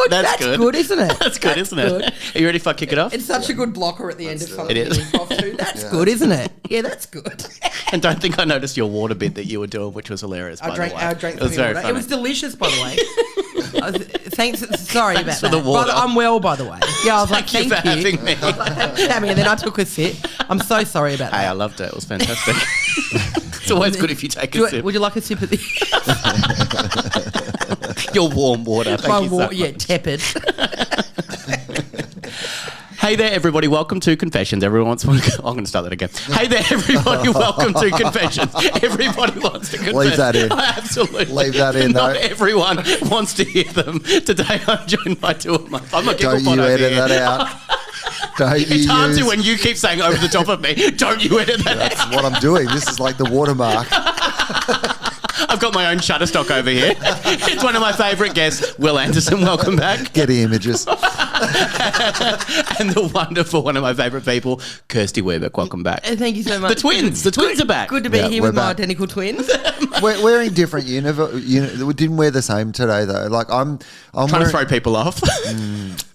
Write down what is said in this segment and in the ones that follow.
good. That's good, isn't it? That's good, isn't it? Are you ready for Kick It Off? It's such a good blocker at the end of something. It is. That's good, isn't it? Yeah, that's good. And don't think I noticed your water bit that you were doing, which was hilarious, by the way. I drank it was some very water. funny. It was delicious, by the way. Thanks. Sorry Thanks about for that. the water. But I'm well, by the way. Yeah, I was like, Thank you for having me. I was like, thanks for having me. And then I took a sip. I'm so sorry about that. Hey, I loved it. It was fantastic. It's always good if you take a sip. Would you like a sip of the... Your warm water. Thank you so much. Yeah, tepid. Hey there, everybody. Welcome to Confessions. Everyone wants... I'm going to start that again. Hey there, everybody. Welcome to Confessions. Everybody wants to confess. Leave that in. Absolutely. Leave that in, Not though. everyone wants to hear them. Today, I'm joined by two of my... I'm a Don't you edit that out. Don't you It's hard to when you keep saying over the top of me, don't you edit that out. That's what I'm doing. This is like the watermark. I've got my own Shutterstock over here. It's one of my favourite guests, Will Anderson. Welcome back. Getty Images. And the wonderful, one of my favourite people, Kirsty Webeck. Welcome back. Thank you so much. The twins are back. Good to be Yeah, here we're with my back. identical twins. We're wearing different uniforms. We didn't wear the same today, though. Like I'm Trying wearing, to throw people off.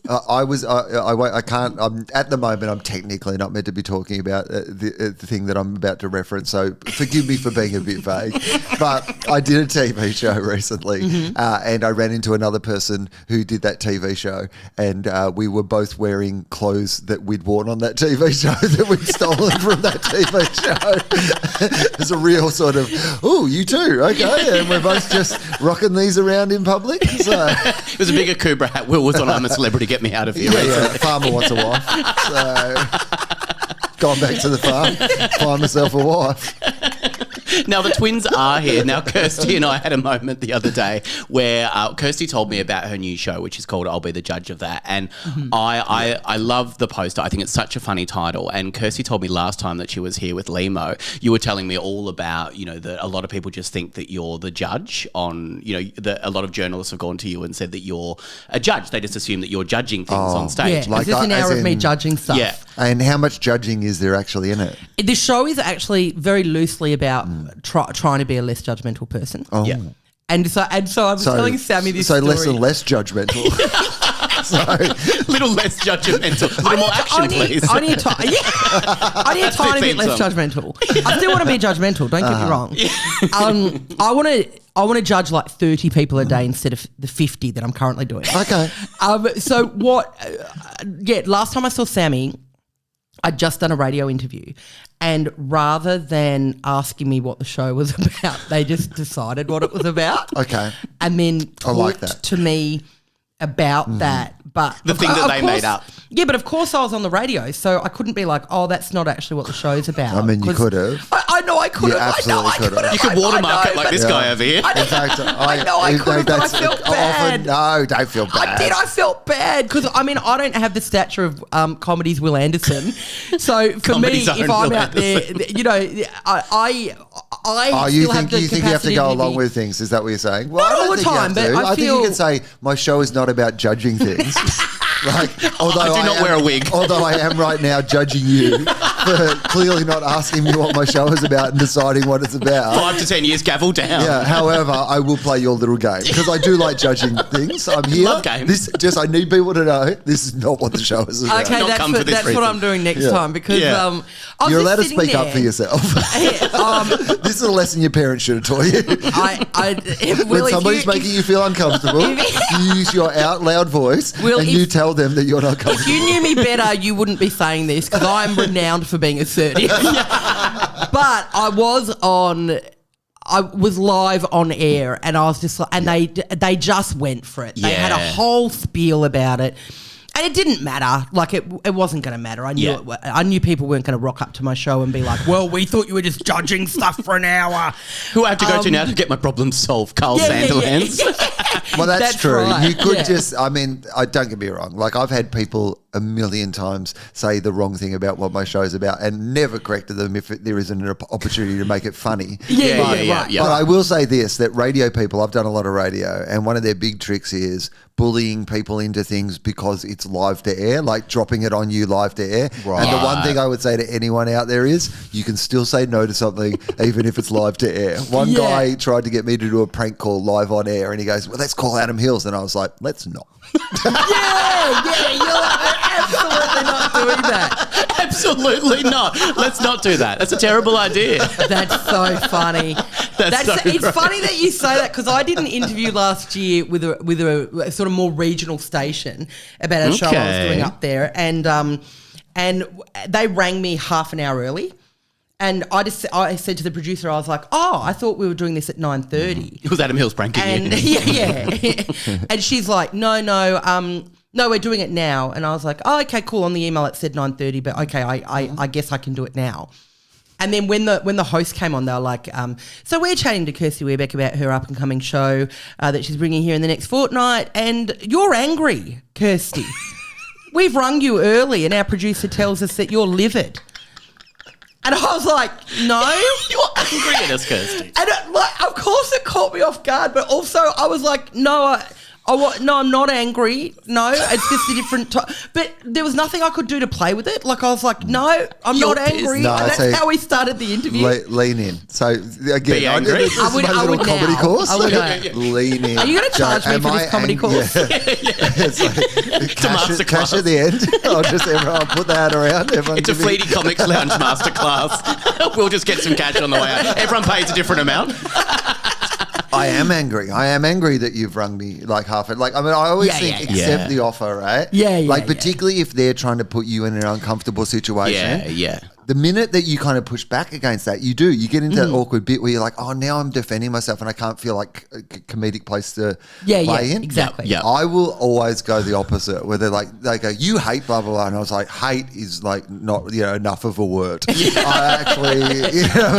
I can't. At the moment, I'm technically not meant to be talking about the thing that I'm about to reference. So forgive me for being a bit vague. But I did a TV show recently, and I ran into another person who did that TV show, and we were both wearing clothes that we'd worn on that TV show that we'd stolen from that TV show. It's a real sort of, oh, you too, okay, and we're both just rocking these around in public. So. It was a bigger Cobra hat. Will was on I'm a Celebrity, get me out of here. Yeah, farmer wants a wife. So, gone back to the farm, find myself a wife. Now, the twins are here. Now, Kirsty and I had a moment the other day where Kirsty told me about her new show, which is called I'll Be the Judge of That. And I love the poster. I think it's such a funny title. And Kirsty told me last time that she was here with Limo, you were telling me all about, that a lot of people just think that you're the judge on, that a lot of journalists have gone to you and said that you're a judge. They just assume that you're judging things on stage. Yeah, like it's an hour of me judging stuff. Yeah. And how much judging is there actually in it? The show is actually very loosely about trying to be a less judgmental person. Oh. Yeah. And so I was telling Sammy this story. So less and less judgmental. Little less judgmental. A little more action, please. I need a tiny bit less judgmental. I still want to be judgmental, don't get me wrong. I want to judge like 30 people a day instead of the 50 that I'm currently doing. Okay. So what, last time I saw Sammy, I'd just done a radio interview, and rather than asking me what the show was about, they just decided what it was about. Okay. And then talked to me about that. But The thing that they made up. Yeah, but of course I was on the radio, so I couldn't be like, oh, that's not actually what the show's about. I mean, you could have. I know I could have. You absolutely could have. You could watermark it like this guy over here. In fact, I know I could have, but I felt bad. No, don't feel bad. I felt bad because, I don't have the stature of comedy's Will Anderson. So for Comedy's me, own if I'm Will out there, I you still think you have to go along with things? Is that what you're saying? Well, Not I don't all the think you have time, but to. I think you can say my show is not about judging things. Although I do not wear a wig. Although I am right now judging you for clearly not asking me what my show is about and deciding what it's about. 5 to 10 years, gavel down. Yeah. However, I will play your little game because I do like judging things. I'm here. Love games. I need people to know this is not what the show is about. Okay, Not come for this that's reason. what I'm doing next time because Yeah. I was You're just allowed to sitting speak up there. for yourself. This is a lesson your parents should have taught you. When somebody's making you feel uncomfortable, you use your out loud voice and you tell them that you're not comfortable. If you knew me better, you wouldn't be saying this because I'm renowned for being assertive. But I was live on air and I was just like, and they just went for it. They had a whole spiel about it. And it didn't matter. Like it wasn't going to matter. I knew I knew people weren't going to rock up to my show and be like, "Well, we thought you were just judging stuff for an hour." Who I have to go to now to get my problems solved? Carl Sandilands. Well, that's true. right. You could don't get me wrong. Like I've had people a million times say the wrong thing about what my show's about and never corrected them if there isn't an opportunity to make it funny. Yeah. But I will say this, that radio people, I've done a lot of radio, and one of their big tricks is bullying people into things because it's live to air, like dropping it on you live to air. Right. And the one thing I would say to anyone out there is you can still say no to something even if it's live to air. One guy tried to get me to do a prank call live on air, and he goes, well, let's call Adam Hills. And I was like, let's not. You're absolutely not doing that. Absolutely not. Let's not do that. That's a terrible idea. That's so funny. It's funny that you say that because I did an interview last year with a sort of more regional station about a show I was doing up there, and they rang me half an hour early. And I said to the producer, I was like, oh, I thought we were doing this at 9:30. It was Adam Hills pranking you. Yeah. And she's like, no, we're doing it now. And I was like, oh, okay, cool. On the email it said 9:30, but okay, I guess I can do it now. And then when the host came on, they were like, so we're chatting to Kirsty Webeck about her up-and-coming show that she's bringing here in the next fortnight, and you're angry, Kirsty. We've rung you early and our producer tells us that you're livid. And I was like, no. You're angry at us, Kirsty. And of course it caught me off guard, but also I was like, no, I'm not angry. No, it's just a different time. But there was nothing I could do to play with it. Like I was like, no, I'm not angry. No, and that's how we started the interview. Lean in. So again, Be angry. This is my little comedy course. Lean in. Are you going to charge me for this comedy course? Yeah. It's like cash at the end. I'll put that around. It's a Fleety Comics Lounge masterclass. We'll just get some cash on the way out. Everyone pays a different amount. I am angry. I am angry that you've rung me like half. Like, I mean, I always think accept the offer, right? Like, particularly if they're trying to put you in an uncomfortable situation. Yeah. The minute that you kind of push back against that, you get into that awkward bit where you're like, oh, now I'm defending myself and I can't feel like a comedic place to play in. Exactly. Yeah. I will always go the opposite, where they go, you hate blah, blah, blah. And I was like, hate is like not, enough of a word. I actually,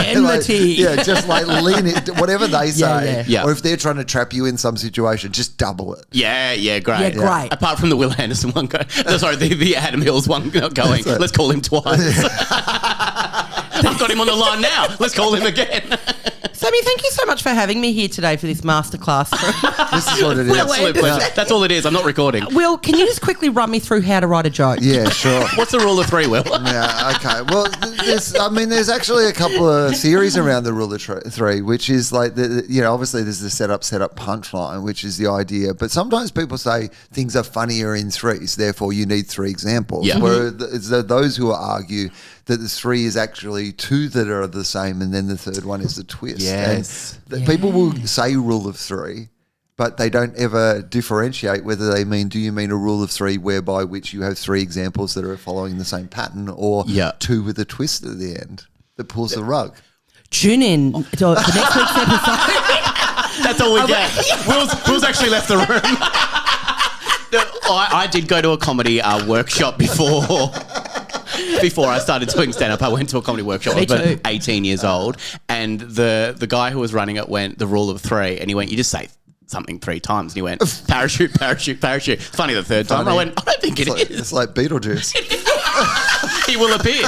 enmity. just like lean it, whatever they say. Yeah. Or if they're trying to trap you in some situation, just double it. Yeah, great. Yeah, great. Apart from the Will Anderson one, the Adam Hills one going, let's call him twice. I've got him on the line now. Let's call him again. Sammy, thank you so much for having me here today for this masterclass. This is what it is. Absolute pleasure. That's all it is. I'm not recording. Will, can you just quickly run me through how to write a joke? Yeah, sure. What's the rule of three, Will? Yeah, okay. Well, there's actually a couple of theories around the rule of three, which is like, obviously there's the setup, punchline, which is the idea. But sometimes people say things are funnier in threes, therefore you need three examples. Yeah. Where those who argue that the three is actually two that are the same, and then the third one is the twist. Yes. And people will say rule of three, but they don't ever differentiate whether they mean, do you mean a rule of three whereby which you have three examples that are following the same pattern, or two with a twist at the end that pulls the rug? Tune in to the next week's episode. That's all we get. Will's actually left the room. I did go to a comedy workshop before I started doing stand-up. I went to a comedy workshop. I was about 18 years old. And the guy who was running it went, the rule of three. And he went, you just say something three times. And he went, parachute, parachute, parachute. It's funny the third time. I went, I don't think it is. It's like Beetlejuice. He will appear.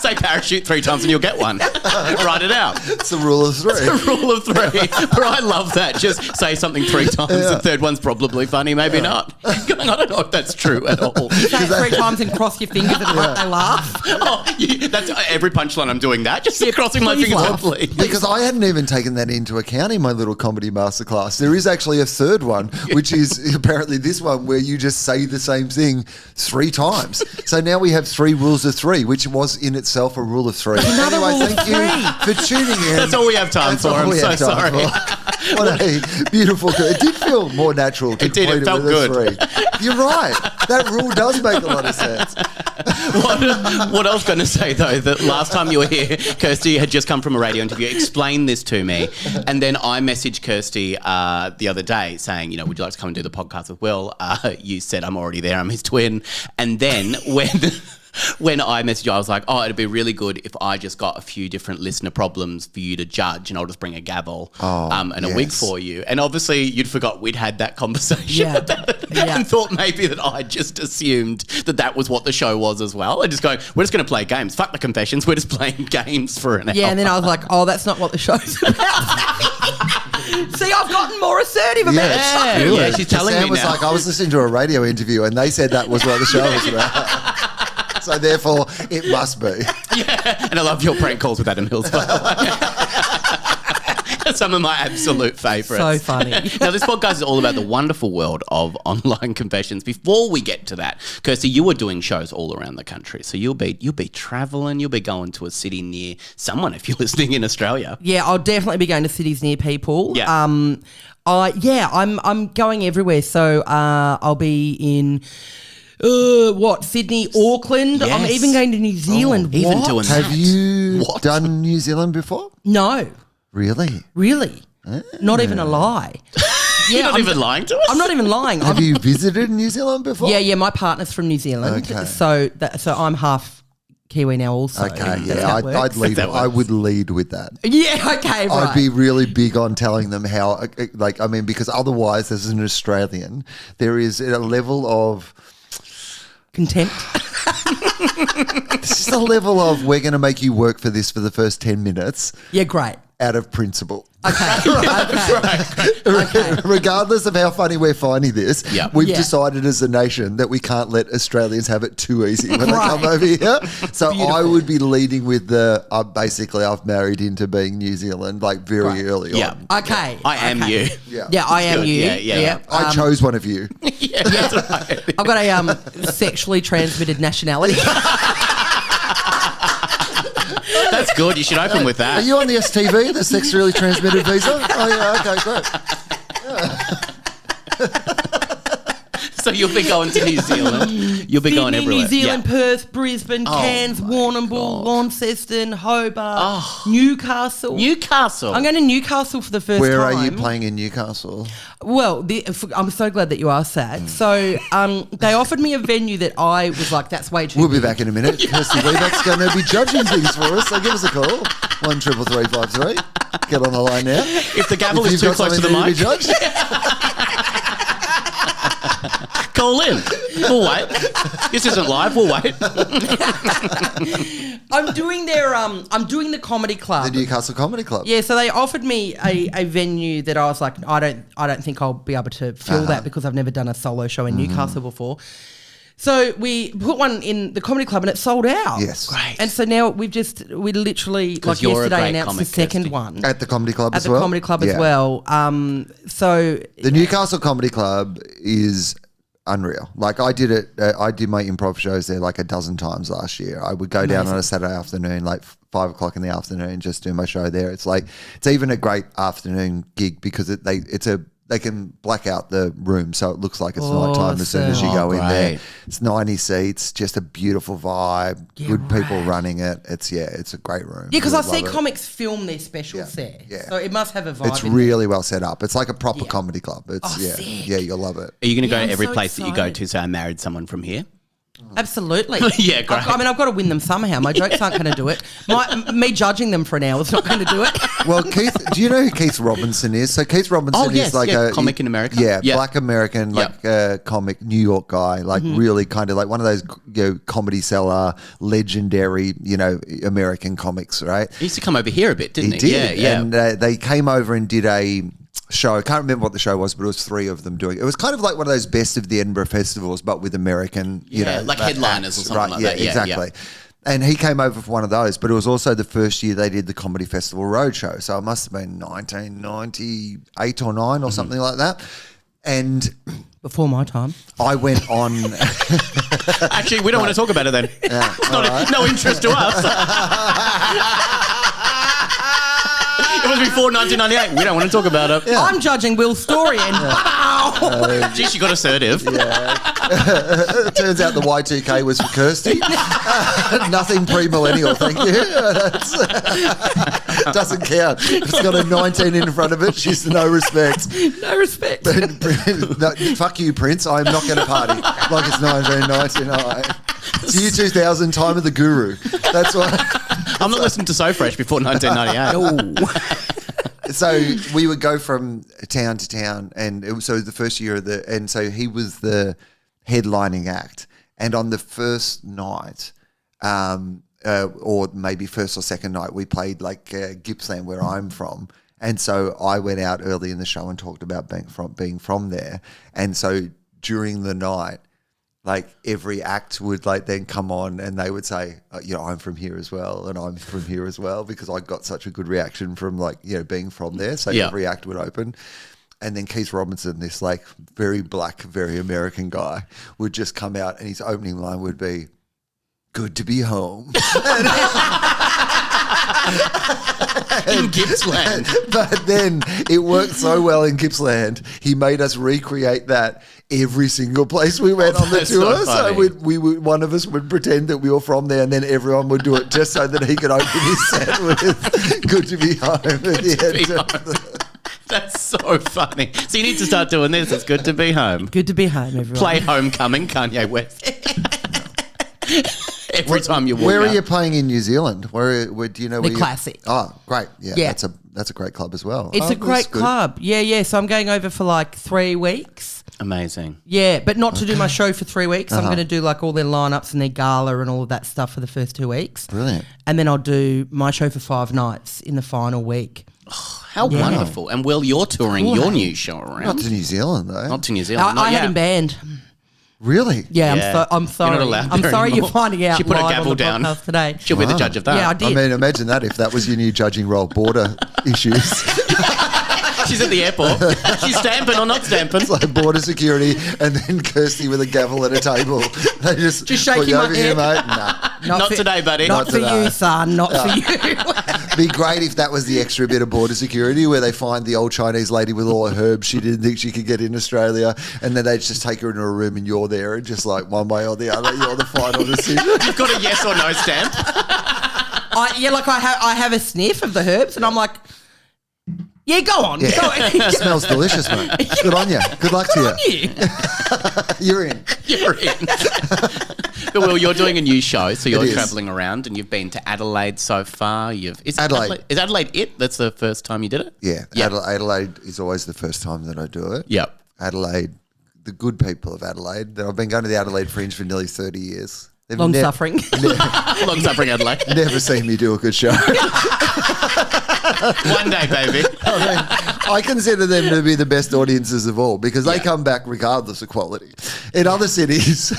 Say parachute three times and you'll get one. Write it out. It's the rule of three. It's the rule of three. But I love that. Just say something three times. The third one's probably funny, maybe not. I don't know if that's true at all. Say it three times and cross your fingers and hope they laugh. That's every punchline I'm doing that. Just crossing my fingers properly. Because I hadn't even taken that into account in my little comedy masterclass. There is actually a third one, which is apparently this one where you just say the same thing three times. So now we have three rules of three, which was in itself a rule of three. Anyway, thank you for tuning in. That's all we have time for. I'm so sorry. What a beautiful. It did feel more natural to complete it with a three. You're right. That rule does make a lot of sense. What I was going to say, though, that last time you were here, Kirsty had just come from a radio interview. Explain this to me. And then I messaged Kirsty the other day saying, you know, would you like to come and do the podcast with Will? You said, I'm already there. I'm his twin. And then when I messaged you, I was like, oh, it'd be really good if I just got a few different listener problems for you to judge, and I'll just bring a gavel and a wig for you. And obviously you'd forgot we'd had that conversation about it and thought maybe that I just assumed that was what the show was as well. And just going, we're just going to play games. Fuck the confessions. We're just playing games for an hour. Yeah, and then I was like, oh, that's not what the show's about. See, I've gotten more assertive about it. Really? Yeah, she's telling Sam me was now. like, I was listening to a radio interview and they said that was what the show was about. So therefore, it must be. Yeah, and I love your prank calls with Adam Hills, by the way. Some of my absolute favourites. So funny. Now, this podcast is all about the wonderful world of online confessions. Before we get to that, Kirsty, you were doing shows all around the country. So you'll be travelling, you'll be going to a city near someone if you're listening in Australia. Yeah, I'll definitely be going to cities near people. Yeah. I'm going everywhere. So I'll be in Sydney, Auckland. Yes. I'm even going to New Zealand. Even doing that. Have you done New Zealand before? No. Really? Not even a lie. You're not even lying to us? I'm not even lying. Have you visited New Zealand before? Yeah. My partner's from New Zealand. Okay. So I'm half Kiwi now also. Okay, yeah, I would lead with that. Yeah, okay, right. I'd be really big on telling them how, because otherwise, as an Australian, there is a level of contempt. It's just a level of, we're going to make you work for this for the first 10 minutes. Yeah, great. Out of principle. Okay. Okay. Regardless of how funny we're finding this, we've decided as a nation that we can't let Australians have it too easy when they come over here. So I would be leading with I've married into being New Zealand very early on. Okay. I am you. Yeah, I am you. Yeah. I chose one of you. That's right. I've got a sexually transmitted nationality. That's good. You should open with that. Are you on the STV, the sexually transmitted visa? Oh, yeah, okay, great. So you'll be going to New Zealand. You'll be going everywhere. New Zealand, Perth, Brisbane, Cairns, Warrnambool, Launceston, Hobart, Newcastle. I'm going to Newcastle for the first time. Where are you playing in Newcastle? Well, I'm so glad that you asked that. So they offered me a venue that I was like, that's way too We'll big. be back in a minute. Kirsty Webeck's going to be judging things for us, so give us a call. 133353. Get on the line now. If the gavel is too close to the mic, call in. We'll wait. This isn't live. We'll wait. I'm doing the comedy club. The Newcastle Comedy Club. Yeah, so they offered me a venue that I was like, I don't think I'll be able to fill that because I've never done a solo show in Newcastle before. So we put one in the comedy club and it sold out. Yes. Great. And so now we literally, like yesterday, announced the second one. At the comedy club as well? At the comedy club as well. So the Newcastle Comedy Club is unreal. Like I did my improv shows there like a dozen times last year. I would go down on a Saturday afternoon, like 5 o'clock in the afternoon, just do my show there. It's even a great afternoon gig because they can black out the room so it looks like it's nighttime as soon as you go in there. It's 90 seats, just a beautiful vibe, good people running it. It's a great room. Yeah, because I see comics film their specials there. Yeah. So it must have a vibe. It's really well set up. It's like a proper comedy club. It's you'll love it. Are you going to go to every place that you go to? So I married someone from here. Absolutely. Yeah, great. I've got to win them somehow. My jokes aren't going to do it. Me judging them for an hour is not going to do it. Well, Keith, do you know who Keith Robinson is? So Keith Robinson is like a comic in America. Yeah, Black American, comic, New York guy, really kind of like one of those Comedy Cellar, legendary, American comics, right? He used to come over here a bit, didn't he? He did. Yeah. And they came over and did a show. I can't remember what the show was, but it was 3 of them doing it. It was kind of like one of those best of the Edinburgh festivals, but with American, like headliners or something like that. Yeah, exactly. Yeah. And he came over for one of those, but it was also the first year they did the Comedy Festival Roadshow. So it must have been 1998 or 9 or something like that. And before my time, I went on. Actually, we don't want to talk about it then. No interest to us. It was before 1998. We don't want to talk about it. Yeah. I'm judging Will's story and Gee, she got assertive. Turns out the Y2K was for Kirsty. Nothing pre-millennial, thank you. Doesn't count. It's got a 19 in front of it. She's no respect. no respect. No, fuck you, Prince. I'm not going to party like it's 1999. It's year 2000, time of the guru. That's what. I'm not listening to So Fresh before 1998. So we would go from town to town, and it was so the first year of and so he was the headlining act. And on the first night, or maybe first or second night, we played like Gippsland, where I'm from. And so I went out early in the show and talked about being from there. And so during the night, like every act would like then come on and they would say, I'm from here as well, and I'm from here as well, because I got such a good reaction from like, being from there. So every act would open. And then Keith Robinson, this like very black, very American guy, would just come out and his opening line would be, "Good to be home." In Gippsland. But then it worked so well in Gippsland, he made us recreate that every single place we went on the tour. So we would, one of us would pretend that we were from there, and then everyone would do it just so that he could open his set with "Good to be home" at the end. That's so funny. So you need to start doing this. It's good to be home. Good to be home, everyone. Play Homecoming, Kanye West. Every time you walk Where out. are you playing in New Zealand? Where do you know? The where Classic. Oh, great! Yeah. That's a great club as well. It's a that's great good. club. Yeah. So I'm going over for like 3 weeks. Amazing. Yeah, but not to do my show for 3 weeks. I'm going to do like all their lineups and their gala and all of that stuff for the first 2 weeks. Brilliant. And then I'll do my show for 5 nights in the final week. How wonderful. And Will, you're touring your new show around. Not to New Zealand though. Not to New Zealand. I had him banned. Really? Yeah, I'm sorry. You're not allowed I'm there sorry anymore. you're finding out She put a live gavel on the down. podcast today. She'll be the judge of that. Yeah, I did. I mean, imagine that if that was your new judging role, border issues. She's at the airport. She's stamping or not stamping. It's like border security, and then Kirsty with a gavel at a table. They just shaking put you my over here, head. mate. Nah. Not today, buddy. Not for today. you, son. Not for you. Be great if that was the extra bit of border security where they find the old Chinese lady with all her herbs she didn't think she could get in Australia, and then they just take her into a room and you're there, and just like one way or the other, you're the final decision. You've got a yes or no stamp. I have a sniff of the herbs, and I'm like, yeah, go on. Yeah. Go on. It smells delicious, mate. Good on you. Good luck to you. You're in. You're in. But Will, you're doing a new show, so you're It is. travelling around, and you've been to Adelaide so far. Is Adelaide. Is Adelaide it? That's the first time you did it? Yeah. Yep. Adelaide is always the first time that I do it. Yep. Adelaide, the good people of Adelaide. I've been going to the Adelaide Fringe for nearly 30 years. They've Long suffering. Long-suffering Adelaide. Never seen me do a good show. One day, baby. I consider them to be the best audiences of all because they come back regardless of quality. In other cities,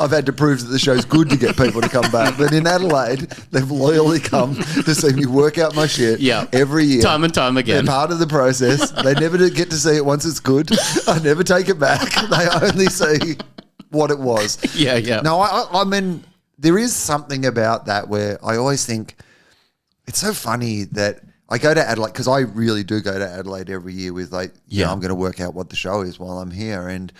I've had to prove that the show's good to get people to come back. But in Adelaide, they've loyally come to see me work out my shit every year. Time and time again. They're part of the process. They never get to see it once it's good. I never take it back. They only see what it was. Yeah. No, I mean, there is something about that where I always think it's so funny that I go to Adelaide because I really do go to Adelaide every year with I'm going to work out what the show is while I'm here. And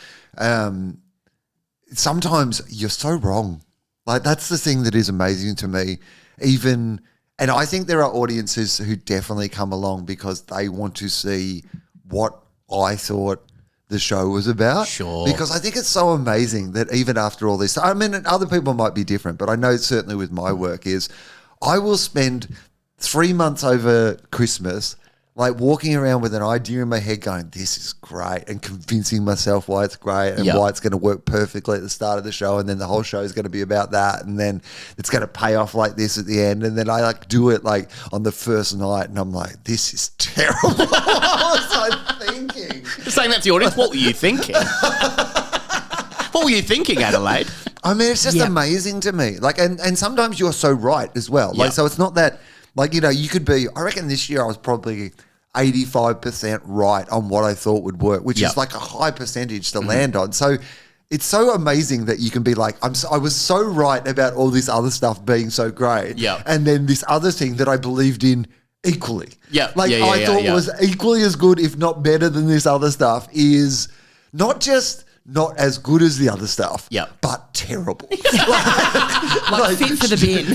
sometimes you're so wrong. Like that's the thing that is amazing to me. And I think there are audiences who definitely come along because they want to see what I thought the show was about. Sure. Because I think it's so amazing that even after all this, I mean, other people might be different, but I know certainly with my work is I will spend 3 months over Christmas like walking around with an idea in my head going, this is great, and convincing myself why it's great and why it's going to work perfectly at the start of the show, and then the whole show is going to be about that, and then it's going to pay off like this at the end, and then I do it like on the first night and I'm like, this is terrible. What was I thinking? Just saying that to the audience. What were you thinking? What were you thinking, Adelaide? I mean, it's just amazing to me. Like, and sometimes you're so right as well. Like, so it's not that, like, you could be, I reckon this year I was probably 85% right on what I thought would work, which is like a high percentage to land on. So it's so amazing that you can be like, I was so right about all this other stuff being so great. Yeah. And then this other thing that I believed in equally. Yeah. Like I thought was equally as good, if not better than this other stuff, is not just not as good as the other stuff, but terrible. like fit for the bin.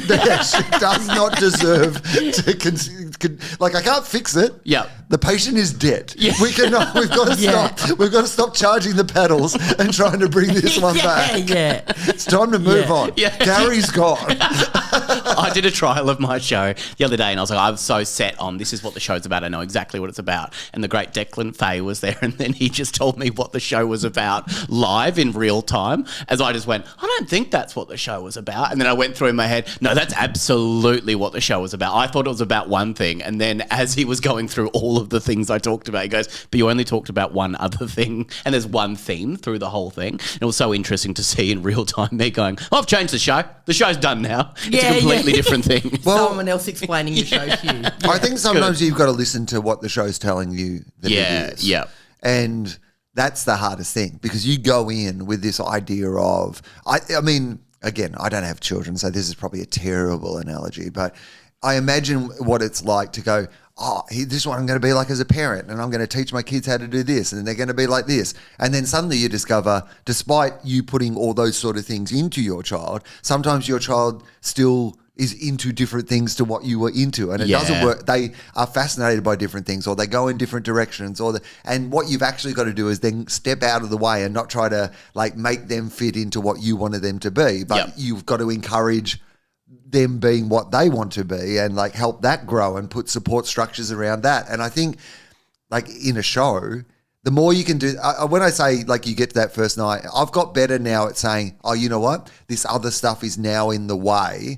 She does not deserve to. Like, I can't fix it. Yeah. The patient is dead. Yeah. We've got to stop. We've got to stop charging the pedals and trying to bring this one back. Yeah. It's time to move on. Yeah. Gary's gone. I did a trial of my show the other day, and I was like, I'm so set on this is what the show's about. I know exactly what it's about. And the great Declan Fay was there, and then he just told me what the show was about live in real time. As I just went, I don't think that's what the show was about. And then I went through in my head, no, that's absolutely what the show was about. I thought it was about one thing. And then as he was going through all of the things I talked about, he goes, but you only talked about one other thing. And there's one theme through the whole thing. And it was so interesting to see in real time me going, oh, I've changed the show. The show's done now. It's a completely different thing. Well, someone else explaining the show to you. Yeah. I think sometimes you've got to listen to what the show's telling you that it is. Yeah. And that's the hardest thing, because you go in with this idea of, I mean, again, I don't have children, so this is probably a terrible analogy, but I imagine what it's like to go, oh, this is what I'm going to be like as a parent, and I'm going to teach my kids how to do this, and they're going to be like this. And then suddenly you discover, despite you putting all those sort of things into your child, sometimes your child still is into different things to what you were into, and it doesn't work. They are fascinated by different things, or they go in different directions, and what you've actually got to do is then step out of the way and not try to like make them fit into what you wanted them to be, but you've got to encourage them being what they want to be and like help that grow and put support structures around that. And I think like in a show, the more you can do, when I say like you get to that first night, I've got better now at saying, oh, you know what? This other stuff is now in the way.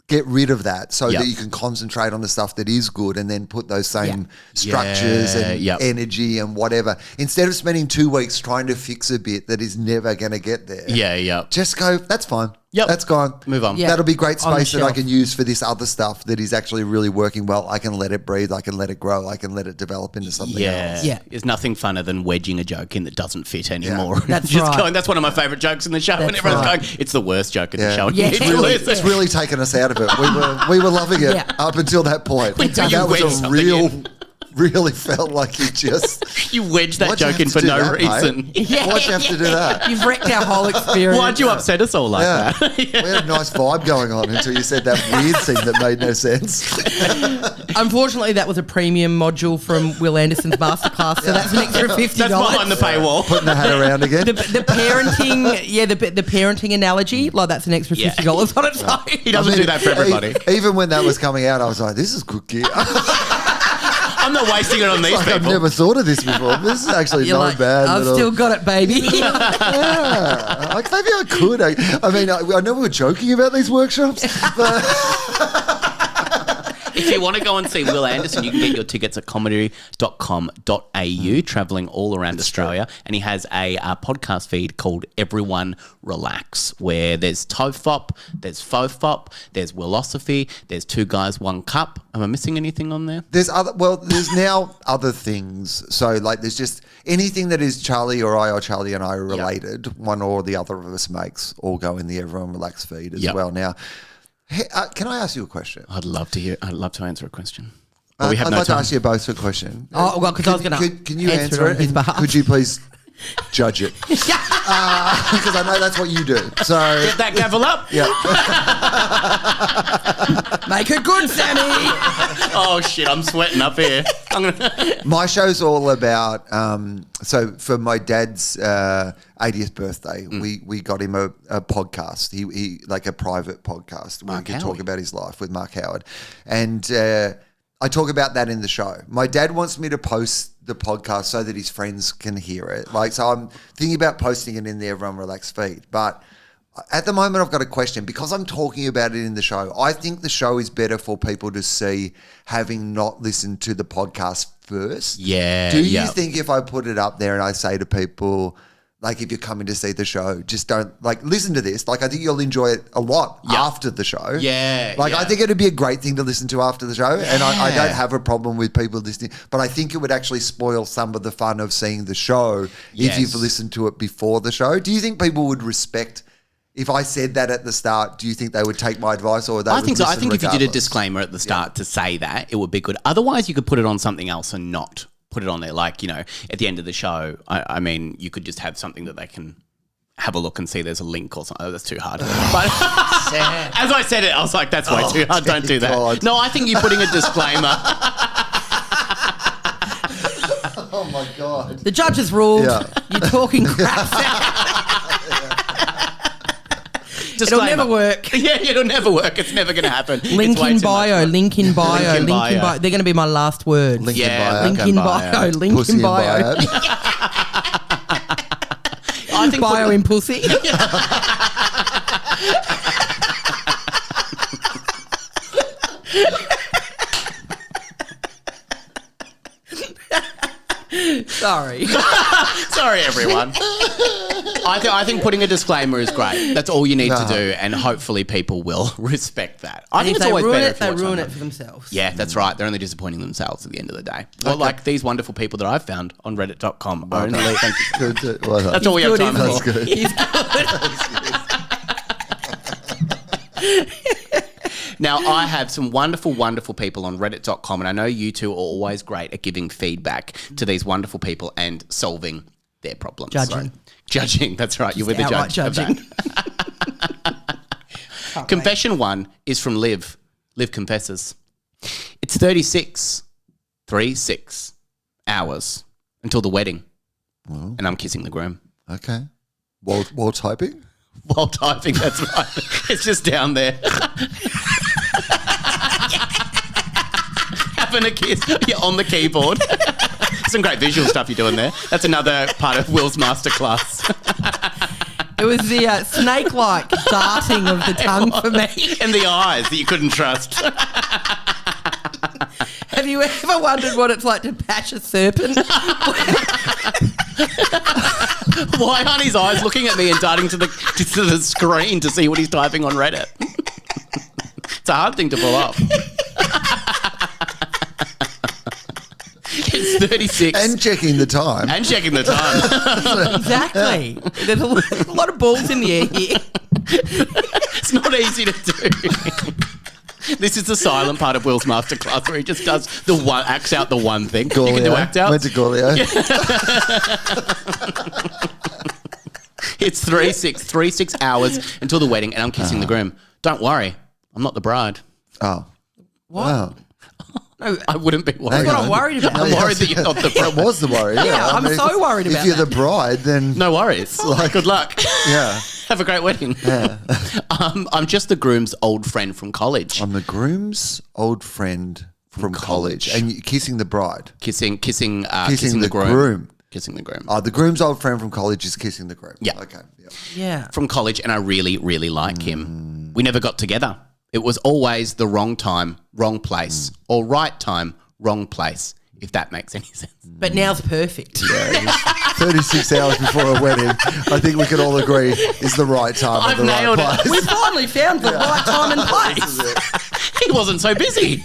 Get rid of that so that you can concentrate on the stuff that is good, and then put those same structures and energy and whatever. Instead of spending 2 weeks trying to fix a bit that is never going to get there. Just go, that's fine. That's gone. Move on. That'll be great space that I can use for this other stuff that is actually really working well. I can let it breathe. I can let it grow. I can let it develop into something else. There's nothing funner than wedging a joke in that doesn't fit anymore. That's just right. going, that's one of my favourite jokes in the show. And everyone's going, it's the worst joke in the show. It's really taken us out of it. We were loving it up until that point. That was a really felt like you just... You wedged that joke in for no reason. Why'd you have to do that? You've wrecked our whole experience. Why'd you upset us all like that? We had a nice vibe going on until you said that weird thing that made no sense. Unfortunately, that was a premium module from Will Anderson's masterclass, so that's an extra $50. That's behind the paywall. Putting the hat around again. The parenting, the parenting analogy, like that's an extra $50 on its own. He doesn't do that for everybody. Even when that was coming out, I was like, this is good gear. I'm not wasting it on these people. I've never thought of this before. This is actually not bad. I've still got it, baby. Like maybe I could. I mean, I know we were joking about these workshops, but... If you want to go and see Will Anderson, you can get your tickets at comedy.com.au, travelling all around Australia. And he has a podcast feed called Everyone Relax, where there's TOEFOP, there's FOFOP, there's Willosophy, there's Two Guys, One Cup. Am I missing anything on there? There's now other things. So like there's just anything that is Charlie or I or Charlie and I related, one or the other of us makes, all go in the Everyone Relax feed as well now. Hey, can I ask you a question? I'd love to answer a question. I'd like to ask you both a question. Oh, well, because I was going to Can you answer it? And could you please judge it? Because I know that's what you do. So get that gavel up. Yeah. Make it good, Sammy. Oh, shit. I'm sweating up here. My show's all about, so for my dad's 80th birthday, we got him a podcast. He like a private podcast where we could talk about his life with Mark Howard. And I talk about that in the show. My dad wants me to post the podcast so that his friends can hear it. Like, so I'm thinking about posting it in the Everyone Relax feed. But at the moment, I've got a question. Because I'm talking about it in the show, I think the show is better for people to see having not listened to the podcast first. Yeah. Do you think if I put it up there and I say to people, like if you're coming to see the show, just don't listen to this. Like I think you'll enjoy it a lot after the show. Yeah. I think it'd be a great thing to listen to after the show. And I don't have a problem with people listening, but I think it would actually spoil some of the fun of seeing the show if you've listened to it before the show. Do you think people would respect if I said that at the start, do you think they would take my advice or they I would think so. I listen think if you did a regardless? disclaimer at the start to say that, it would be good. Otherwise, you could put it on something else and not put it on there. Like, you know, at the end of the show, I mean, you could just have something that they can have a look and see there's a link or something. Oh, that's too hard. But as I said it, I was like, that's way too hard. Don't do that. God. No, I think you're putting a disclaimer. Oh, my God. The judge has ruled. Yeah. You're talking crap. It'll never work. Yeah, it'll never work. It's never going to happen. Link in bio, link in bio, Link in bio. They're going to be my last words. Link in Yeah, bio. Link in bio, link Pussy in bio. I think Bio in pussy. Sorry. Sorry, everyone. I think putting a disclaimer is great. That's all you need to do, and hopefully people will respect that. I think If it's they always ruin better it, if you they watch ruin something. it for themselves. Yeah, that's right. They're only disappointing themselves at the end of the day. Well, like these wonderful people that I've found on reddit.com. Only, thank you. Good. Well done. That's all we have time Good, for. That's good. He's good. Now, I have some wonderful, wonderful people on reddit.com, and I know you two are always great at giving feedback to these wonderful people and solving their problems. Judging. Judging, that's right. You're with the Outright judge judging. of that. Confession 1 is from Liv. Liv confesses. It's 36 hours until the wedding, and I'm kissing the groom. Okay. While typing? While typing, that's right. It's just down there. Having a kiss. You're on the keyboard. Some great visual stuff you're doing there. That's another part of Will's masterclass. It was the snake-like darting of the tongue for me. And the eyes that you couldn't trust. Have you ever wondered what it's like to patch a serpent? Why aren't his eyes looking at me and darting to the screen to see what he's typing on Reddit? It's a hard thing to pull off. It's 36. And checking the time. And checking the time. Exactly. There's a lot of balls in the air here. It's not easy to do. This is the silent part of Will's masterclass where he just does the one, acts out the one thing. You can do act out. Went to Gaudio. It's 36 hours until the wedding, and I'm kissing the groom. Don't worry, I'm not the bride. Oh. What? Wow. No, I wouldn't be worried. that's what I'm worried about. I'm worried that you're not the bride. That was the worry. Yeah, I'm so worried about If you're that. the bride, then No worries. Good luck. yeah. Have a great wedding. Yeah. I'm just the groom's old friend from college. I'm the groom's old friend from college. college. And you kissing the bride. Kissing Kissing the the groom. Kissing the groom. Oh, the groom's old friend from college is kissing the groom. Yeah. Okay. Yeah. Yeah. From college, and I really, really like him. We never got together. It was always the wrong time, wrong place, or right time, wrong place, if that makes any sense. But now's perfect. Yeah, 36 hours before a wedding, I think we can all agree is the right time I've and the nailed right it. place. We finally found the right time and place. He wasn't so busy.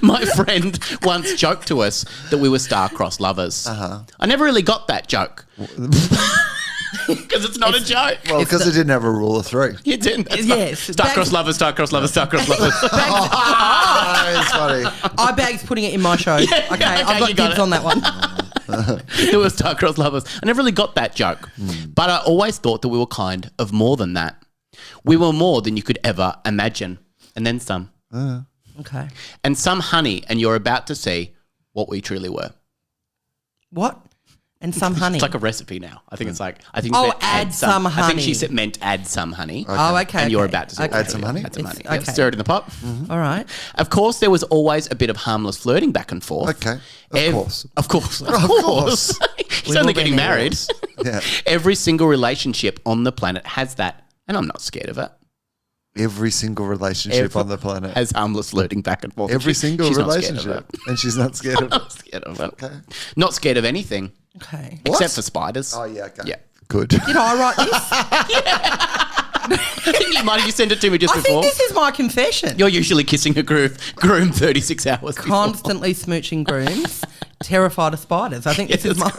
My friend once joked to us that we were star-crossed lovers. I never really got that joke. Because it's not a joke. Well, because it didn't have a rule of 3. You didn't. That's Yes. Star-crossed lovers, star-crossed lovers, star-crossed lovers. Oh, it's funny. Ibag's putting it in my show. Okay, I've got you got dibs it. on that one. It was star-crossed lovers. I never really got that joke. But I always thought that we were kind of more than that. We were more than you could ever imagine. And then some. Okay. And some honey, and you're about to see what we truly were. What? And some honey. It's like a recipe now. I think it's like, I think Oh, she meant add some I think she honey. said meant add some honey. Oh, okay. And you're okay. about to see Okay. what Add some we honey? are. Add some honey. It's- Yep, okay. stir it in the pot. All right. Of course, there was always a bit of harmless flirting back and forth. Okay. Of course. Of course. Of course. He's We've only all been getting there married. once. Yeah. Every single relationship on the planet has that. And I'm not scared of it. Every single relationship on the planet. Has harmless flirting back and forth. Every She's single not scared of relationship. it. And she's not scared of it. Not scared of it. Okay. Not scared of anything. Okay. What? Except for spiders. Oh, yeah, okay. Yeah. Good. Did I write this? I think you might have sent it to me just I before. think this is my confession. You're usually kissing a groom 36 hours before. Constantly smooching grooms terrified of spiders. I think this is mine.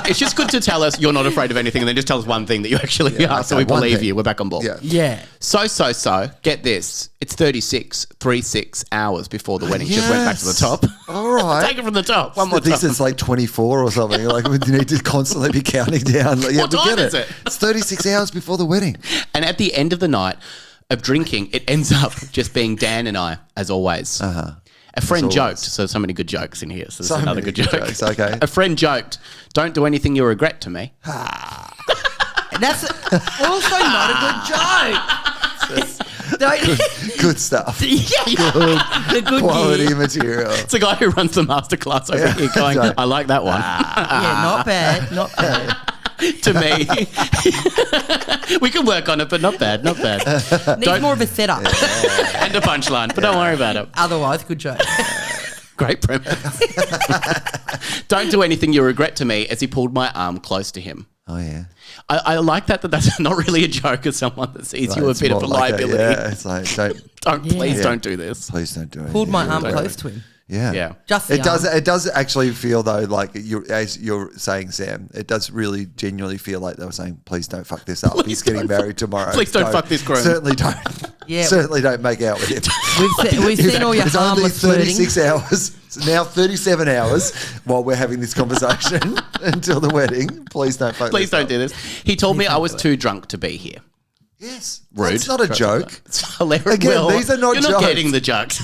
It's just good to tell us you're not afraid of anything and then just tell us one thing that you actually are so we believe you. We're back on board. Yeah. So, get this. It's 36 hours before the wedding. Just went back to the top. All right. Take it from the top. One more time. This is like 24 or something. Like we need to constantly be counting down. Like, What time is it? It's 36 hours before the wedding. And at the end of the night of drinking, it ends up just being Dan and I, as always. A friend joked, so many good jokes in here. So this is another good joke. Jokes, okay. A friend joked, "Don't do anything you'll regret to me." That's also not a good joke. Good stuff. The good Quality year. material. It's a guy who runs the masterclass over here going, "I like that one." Yeah, not bad. Not bad. To me. We can work on it, but not bad. Needs more of a setup. And a punchline, but don't worry about it. Otherwise, good joke. Great premise. Don't do anything you regret to me, as he pulled my arm close to him. Oh, yeah. I like that that's not really a joke as someone that sees you a bit of a liability. It's like, Please don't do this. Please don't do it. Pulled my arm close to him. Yeah. Just it does actually feel though like as you're saying, Sam, it does really genuinely feel like they were saying, please don't fuck this up. He's getting married tomorrow. Please don't fuck this groom. Certainly don't. Yeah. Certainly don't make out with him. We've seen all your It's only harmless flirting. 36 hours. It's now 37 hours while we're having this conversation until the wedding. Please don't fuck Please this don't up. do this. He told me I was too drunk to be here. Yes. Rude. It's not a joke. It's hilarious. Again, these are not You're not jokes. getting the jokes.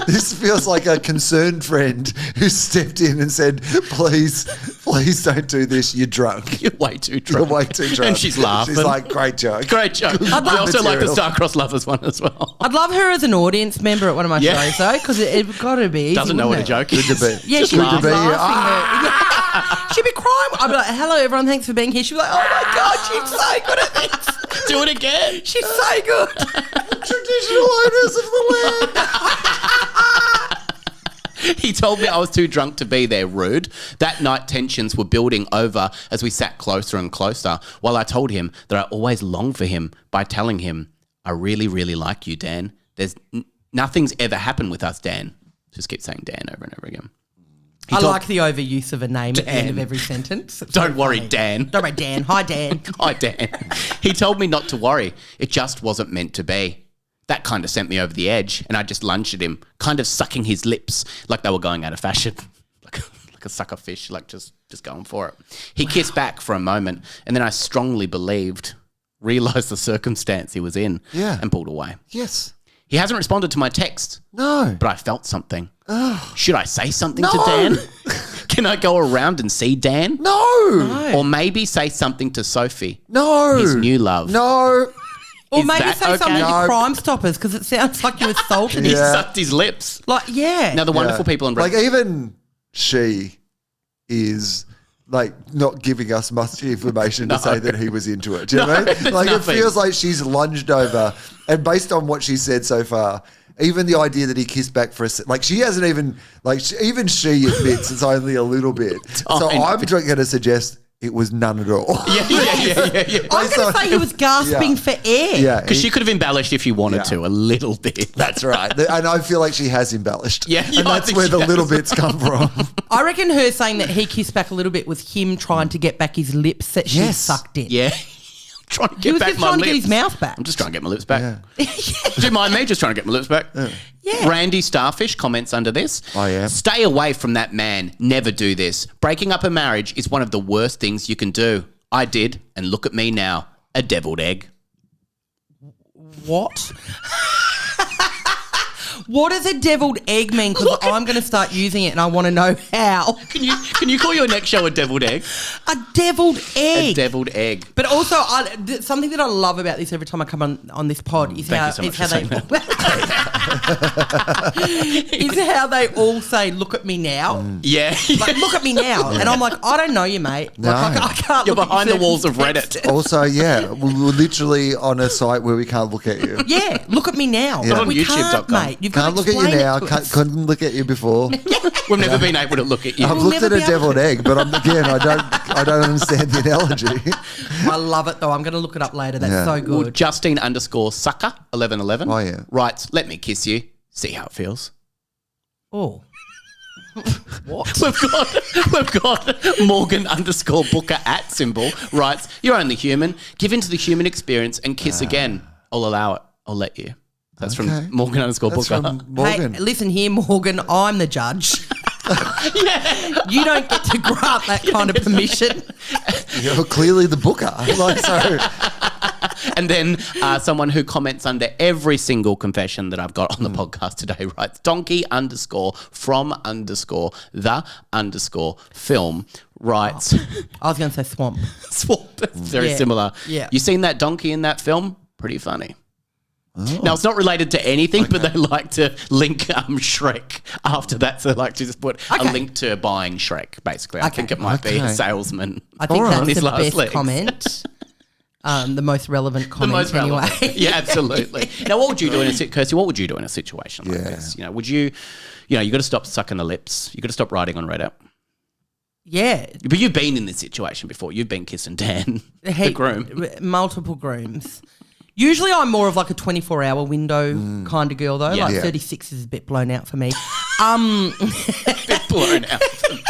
This feels like a concerned friend who stepped in and said, please don't do this. You're drunk. You're way too drunk. You're way too drunk. And she's laughing. She's like, great joke. Great joke. We also like the Star-Crossed Lovers one as well. I'd love her as an audience member at one of my shows, though, because it's got to be easy. Doesn't know what a wouldn't it? joke is. Good to be. Yeah, Just she'd be laugh. laughing. Yeah. She'd be crying. I'd be like, hello, everyone. Thanks for being here. She'd be like, oh, my God, she's so good at this. Do it again. She's so good. Traditional owners of the land. He told me I was too drunk to be there. Rude. That night, tensions were building over as we sat closer and closer, while I told him that I always longed for him by telling him, I really, really like you, Dan. There's nothing's ever happened with us, Dan. Just keep saying Dan over and over again. I like the overuse of a name at the end of every sentence. It's Don't so worry, funny. Dan. Don't worry, Dan. Hi, Dan. Hi, Dan. He told me not to worry. It just wasn't meant to be. That kind of sent me over the edge, and I just lunged at him, kind of sucking his lips like they were going out of fashion. like a sucker fish, like just going for it. He kissed back for a moment, and then I strongly realised the circumstance he was in, and pulled away. Yes. He hasn't responded to my text. No. But I felt something. Should I say something to Dan? Can I go around and see Dan? No. Or maybe say something to Sophie? No. His new love. No. Or Is maybe that say okay? something No. to Crime Stoppers because it sounds like you assaulted He him. sucked his lips. Like, yeah. Now, the wonderful people in Like even she is like not giving us much information to say that he was into it. Do you know what I mean? there's Like nothing. it feels like she's lunged over, and based on what she said so far, even the idea that he kissed back for like she hasn't even even she admits it's only a little bit. So I'm going to suggest it was none at all. Yeah. I'm going to say he was gasping for air. Yeah, Because she could have embellished if she wanted Yeah. to, a little bit. that's right. And I feel like she has embellished. Yeah, and I that's think where she the has. little bits come from. I reckon her saying that he kissed back a little bit was him trying to get back his lips that she Yes. sucked in. Yeah. Trying to He get was back just my trying lips. to get his mouth back. I'm just trying to get my lips back. Do you mind me just trying to get my lips back? Yeah. Randy Starfish comments under this. Oh, yeah. Stay away from that man. Never do this. Breaking up a marriage is one of the worst things you can do. I did, and look at me now. A deviled egg. What? What does a deviled egg mean? Because I'm going to start using it and I want to know how. Can you call your next show a deviled egg? A deviled egg. A deviled egg. But also, something that I love about this every time I come on this pod is how, Thank you so much for is how they all say, look at me now. Yeah. Like, look at me now. And I'm like, I don't know you, mate. No. Like, I can't You're look at behind you the walls of circumstances. Reddit. Also, yeah, we're literally on a site where we can't look at you. Yeah, look at me now. Yeah. Like, we YouTube.com. can't, mate. You've got Can't to look at you explain it now. to Can't, us. couldn't look at you before. We've never been able to look at you. I've We'll looked at never a be able deviled to- egg, but I don't understand the analogy. I love it, though. I'm going to look it up later. That's Yeah. so Well, good. Justine_sucker1111 Oh, yeah. writes, let me kiss you. See how it feels. Oh. What? We've got Morgan _Booker @ symbol writes, "You're only human. Give into the human experience and kiss again. I'll allow it. I'll let you." That's from Morgan _Booker. That's from Morgan. Hey, listen here, Morgan. I'm the judge. You don't get to grant that kind of permission. You're clearly the booker. Like, so. And then someone who comments under every single confession that I've got on the podcast today writes, donkey _ the _ film writes. I was going to say swamp. Swamp. Very similar. Yeah. You seen that donkey in that film? Pretty funny. Oh. Now, it's not related to anything, but they like to link Shrek after that. So they like to just put a link to buying Shrek, basically. I think it might be a salesman. I think that's his the last best legs. comment. The most relevant comment anyway. Yeah, absolutely. Now, what would you do Kirsty, what would you do in a situation like this? You know, would you got to stop sucking the lips. You got to stop writing on Reddit. Yeah. But you've been in this situation before. You've been kissing Dan, the groom. Multiple grooms. Usually I'm more of like a 24-hour window kind of girl though. Yeah. Like 36 is a bit blown out for me. Bit blown out for me.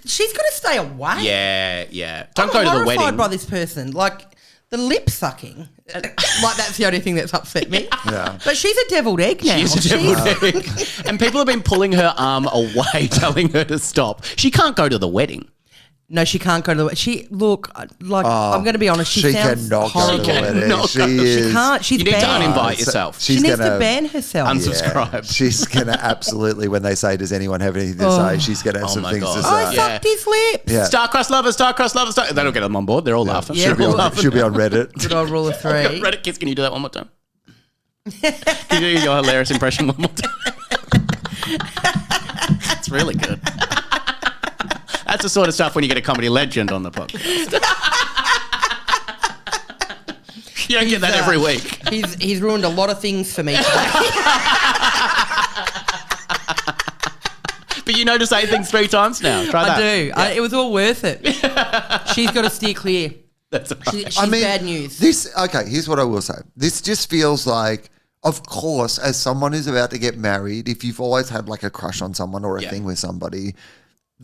She's got to stay away. Yeah. Don't go to the wedding. I'm horrified by this person. Like the lip sucking. Like that's the only thing that's upset me. Yeah. But she's a deviled egg now. She's a deviled egg. And people have been pulling her arm away, telling her to stop. She can't go to the wedding. No, she can't go to the wedding. I'm going to be honest. She sounds cannot go to the wedding. She can't. She's You need banned. to uninvite yourself. She needs to ban herself. Unsubscribe. She's going to absolutely, when they say, does anyone have anything to say, she's going to have some things to say. I sucked his lips. Yeah. Star-crossed lovers. That'll get them on board. They're all laughing. Yeah, She'll be on Reddit. Good old rule of three. Reddit kids, can you do that one more time? Can you do your hilarious impression one more time? It's really good. That's the sort of stuff when you get a comedy legend on the podcast. You don't get that every week. He's ruined a lot of things for me today. But you know to say things 3 times now. Try that. I do. Yeah. It was all worth it. She's got to steer clear. That's right. She's bad news. Here's what I will say. This just feels like, of course, as someone who's about to get married, if you've always had like a crush on someone or a thing with somebody,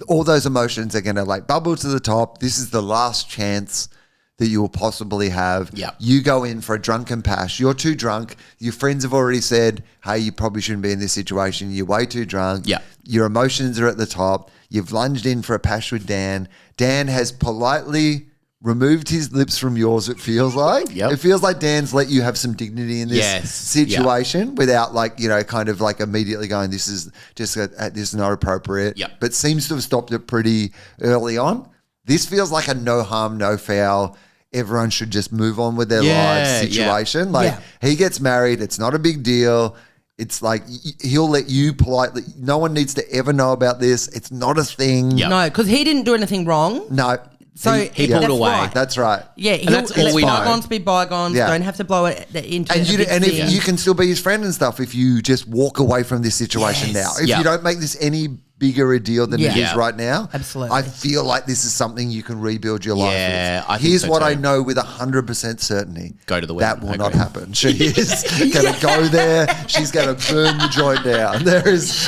all those emotions are going to like bubble to the top. This is the last chance that you will possibly have. Yep. You go in for a drunken pash. You're too drunk. Your friends have already said, hey, you probably shouldn't be in this situation. You're way too drunk. Yep. Your emotions are at the top. You've lunged in for a pash with Dan. Dan has politely removed his lips from yours, it feels like. Yep. It feels like Dan's let you have some dignity in this situation without kind of immediately going, this is not appropriate. Yep. But seems to have stopped it pretty early on. This feels like a no harm, no foul. Everyone should just move on with their lives situation. He gets married. It's not a big deal. It's like he'll let you politely. No one needs to ever know about this. It's not a thing. Yep. No, because he didn't do anything wrong. No. So he pulled away. Right. That's right. Yeah, that's all we know. Bygones be bygones. Yeah. Don't have to blow it into And a big if thing. you can still be his friend and stuff if you just walk away from this situation now. If you don't make this any bigger a deal than it is right now. Absolutely. I feel like this is something you can rebuild your life with. I think Here's so what too. I know with 100% certainty. Go to the That wedding. will not happen. She is going to go there. She's going to burn the joint down.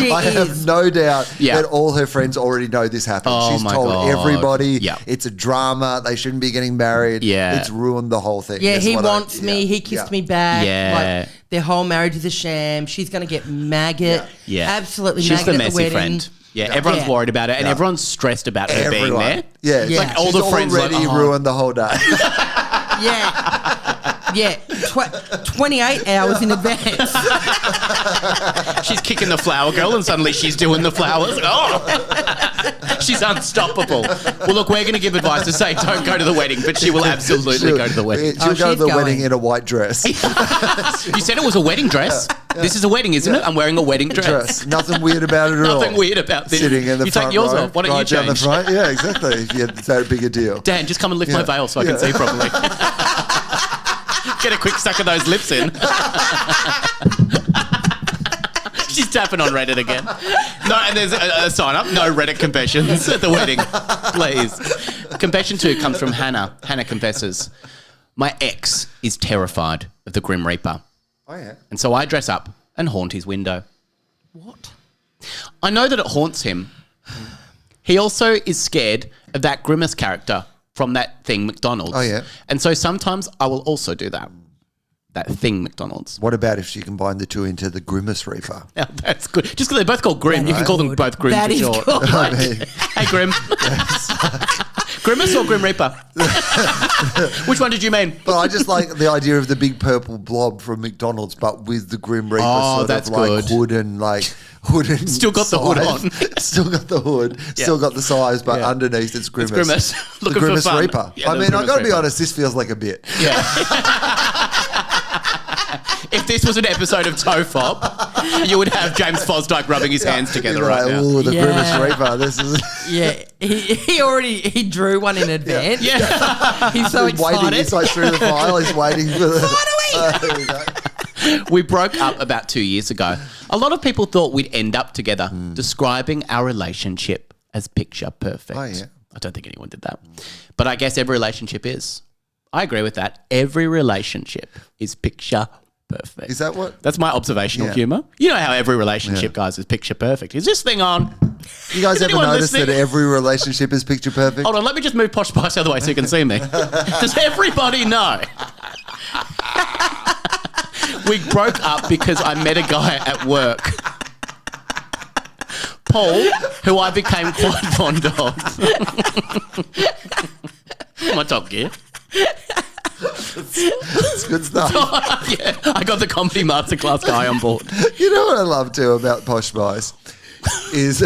I have no doubt that all her friends already know this happened. Oh She's my told God. everybody. Yeah. It's a drama. They shouldn't be getting married. Yeah. It's ruined the whole thing. Yeah, That's he what wants me. He kissed me back. Yeah. Like, their whole marriage is a sham. She's going to get maggot. Yeah. Absolutely She's maggot the at messy the wedding. friend. Yeah, everyone's Yeah. worried about it, and everyone's stressed about her being there. Yeah, Yeah. like all she's the friends already ruined the whole day. Yeah. 28 hours in advance. She's kicking the flower girl, and suddenly she's doing the flowers. Oh, she's unstoppable. Well, look, we're going to give advice to say don't go to the wedding, but she will absolutely go to the wedding. She'll go to she's the going. wedding in a white dress. You said it was a wedding dress. This is a wedding, isn't it? I'm wearing a wedding dress. Nothing weird about it at all. Nothing weird about this. Sitting in the you front take yours row, off. Why don't you right down the change? front. Yeah, exactly. If you had that big a deal. Dan, just come and lift my veil so I can see properly. Get a quick suck of those lips in. She's tapping on Reddit again. No, and there's a sign up. No Reddit confessions at the wedding, please. Confession 2 comes from Hannah. Hannah confesses, my ex is terrified of the Grim Reaper. Oh, yeah. And so I dress up and haunt his window. What? I know that it haunts him. He also is scared of that Grimace character from that thing McDonald's. Oh, yeah. And so sometimes I will also do that. That thing McDonald's. What about if she combined the two into the Grimace Reaper? Yeah, that's good. Just because they're both called Grim, you can call them both Grim That for is short. good. I mean, Hey, Grim. Grimace or Grim Reaper? Which one did you mean? but I just like the idea of the big purple blob from McDonald's, but with the Grim Reaper sort that's of like good. hood and Still got the hood on. Still got the hood, still got the size, but Yeah. underneath it's Grimace. Grimace. The Looking for Grimace fun. Reaper. Yeah, I the mean, I've Grimace got to be Reaper. honest, this feels like a bit. Yeah. If this was an episode of Tofop, you would have James Fosdyke rubbing his hands together You're right like, now. ooh, the Yeah. Grimace Reaper. This is Yeah, he drew one in advance. Yeah. He's so waiting. excited. He's like through the file. He's waiting for the. There we go. We broke up about 2 years ago. A lot of people thought we'd end up together, describing our relationship as picture perfect. Oh, yeah. I don't think anyone did that. But I guess every relationship is. I agree with that. Every relationship is picture perfect. Is that what? That's my observational Yeah. humour. You know how every relationship, guys, is picture perfect. Is this thing on? You guys Is ever anyone notice listening? that every relationship is picture perfect? Hold on, let me just move Posh Spice the other way so you can see me. Does everybody know? We broke up because I met a guy at work, Paul, who I became quite fond of. My Top Gear. It's good stuff. Yeah, I got the comedy masterclass guy on board. You know what I love too about Posh Spice is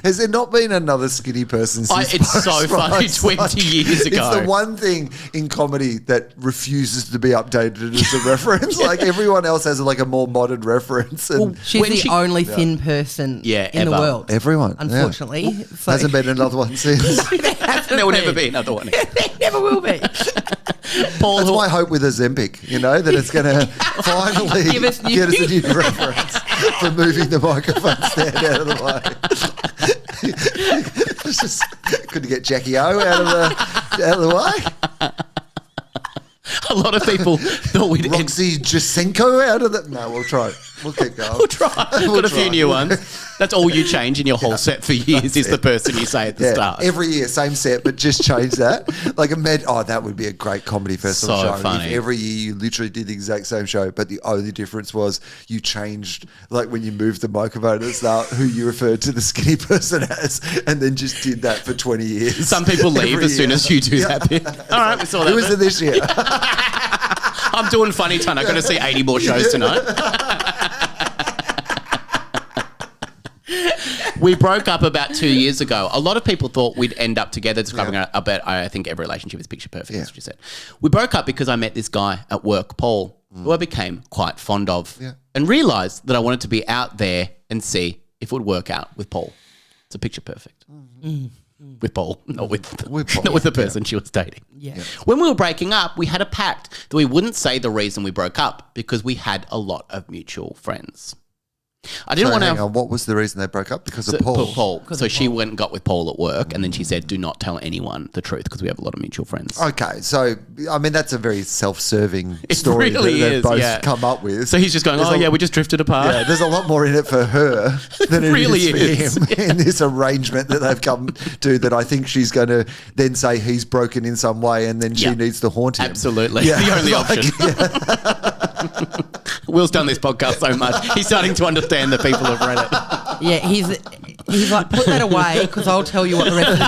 has there not been another skinny person since It's Posh so funny, Spice? 20 years ago. It's the one thing in comedy that refuses to be updated as a reference. Like everyone else has like a more modern reference. And She's When the she- only thin person Yeah, in the ever. world. everyone, yeah. Unfortunately. So Hasn't been another one since. There will never be another one. There never will be. Paul, That's who- my hope with Ozempic, you know, that it's going to finally Give us new- get us a new reference for moving the microphone stand out of the way. It's just couldn't get Jackie O out of the way. a lot of people thought we'd end. Roxy Jasenko out of the. No, we'll try. We'll keep going. We'll try. We'll Got a few try. new ones. That's all you change in your whole set for years is the person you say at the Yeah, start. every year, same set, but just change that. Like, that would be a great comedy festival So show. funny. If every year you literally did the exact same show, but the only difference was you changed, like when you moved the microphone at the start, who you referred to the skinny person as, and then just did that for 20 years. Some people leave Every as soon year. as you do that bit. All right, we saw that Who was bit. it this year? I'm doing Funny Ton. I've got to see 80 more shows tonight. We broke up about 2 years ago. A lot of people thought we'd end up together, describing about, I think every relationship is picture perfect, Yeah. that's what you said. We broke up because I met this guy at work, Paul, who I became quite fond of, Yeah. and realised that I wanted to be out there and see if it would work out with Paul. It's a picture perfect. With Paul, not with Paul. not with the person she was dating. Yeah. When we were breaking up, we had a pact that we wouldn't say the reason we broke up because we had a lot of mutual friends. I didn't So want hang to. on, what was the reason they broke up? Because of Paul. Paul. So she went and got with Paul at work, and then she said, "Do not tell anyone the truth because we have a lot of mutual friends." Okay, so I mean that's a very self-serving It story really that they've is, both yeah. come up with. So he's just going, There's "Oh a- yeah, we just drifted apart." Yeah, there's a lot more in it for her than it really is for is, him in this arrangement that they've come to. That I think she's going to then say he's broken in some way, and then she Yeah. needs to haunt him. Absolutely, Yeah. the only Like, option. Will's done this podcast so much; he's starting to understand that people have read it. Yeah, he's like, put that away because I'll tell you what the rest of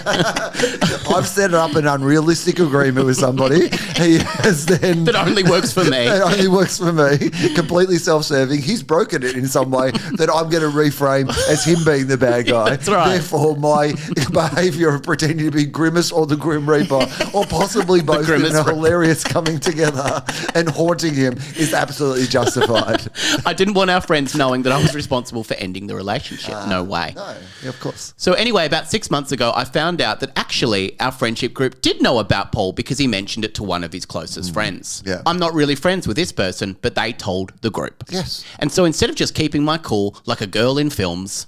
the I've set up an unrealistic agreement with somebody. He has then That only works for me. It only works for me. Completely self-serving. He's broken it in some way that I'm going to reframe as him being the bad guy. That's right. Therefore, my behaviour of pretending to be Grimace or the Grim Reaper, or possibly both in Grimace a Reaper. hilarious coming together and haunting him, is absolutely justified. I didn't want our friends knowing that I was responsible for ending the relationship. No way. No, yeah, of course. So anyway, about 6 months ago, I found out that actually our friendship group did know about Paul because he mentioned it to one of his closest friends. Yeah. I'm not really friends with this person, but they told the group. Yes. And so instead of just keeping my cool like a girl in films,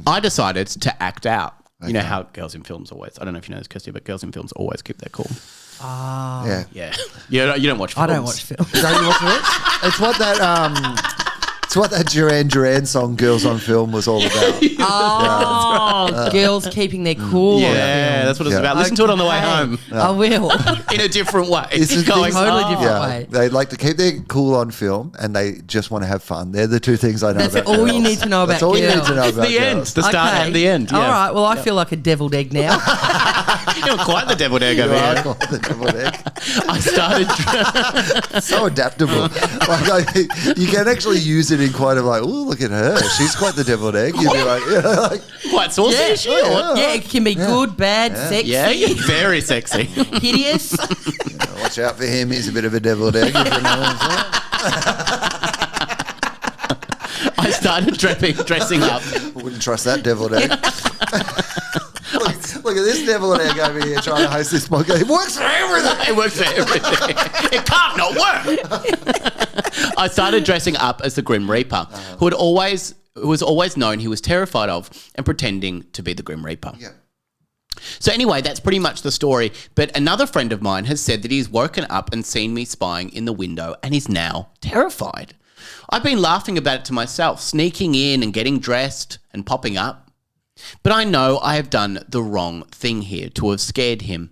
I decided to act out. You know how girls in films always, I don't know if you know this, Kirsty, but girls in films always keep their cool. Yeah. Yeah. You don't watch films. I don't watch films. Don't you watch it? It's what that It's what that Duran Duran song "Girls on Film" was all about. Oh, girls keeping their cool. Yeah, that's what it's about. Listen to it on the way home. I will. In a different way. It's a Totally different way. They like to keep their cool on film, and they just want to have fun. They're the two things I know. That's about all girls. you need to know about That's all you need to know It's about the end. girls. The start and the end. Yeah. All right. Well, I feel like a deviled egg now. You're quite the deviled egg You over are here. quite the deviled egg. I started. So adaptable. You can actually use it in quite a like, oh, look at her. She's quite the deviled egg. You'd be like, Quite saucy. Yeah, is she? Or- yeah, it can be good, bad, sexy, Yeah, you're very sexy. hideous. watch out for him. He's a bit of a deviled egg. If you know what I'm saying. I started dressing up. I wouldn't trust that deviled egg. Look at this deviled egg over here trying to host this podcast. It works for everything. It works for everything. It can't not work. I started dressing up as the Grim Reaper, who was always known he was terrified of and pretending to be the Grim Reaper. Yeah. So anyway, that's pretty much the story. But another friend of mine has said that he's woken up and seen me spying in the window and is now terrified. I've been laughing about it to myself, sneaking in and getting dressed and popping up. But I know I have done the wrong thing here to have scared him.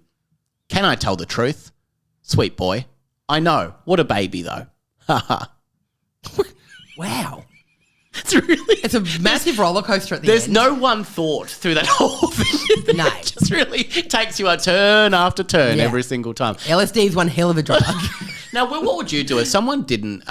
Can I tell the truth? Sweet boy. I know. What a baby, though. Ha ha. Wow. It's It's a massive roller coaster at the There's end. no one thought through that whole thing. No. It just really takes you a turn after turn Yeah. every single time. LSD is one hell of a drug. Now, what would you do if someone didn't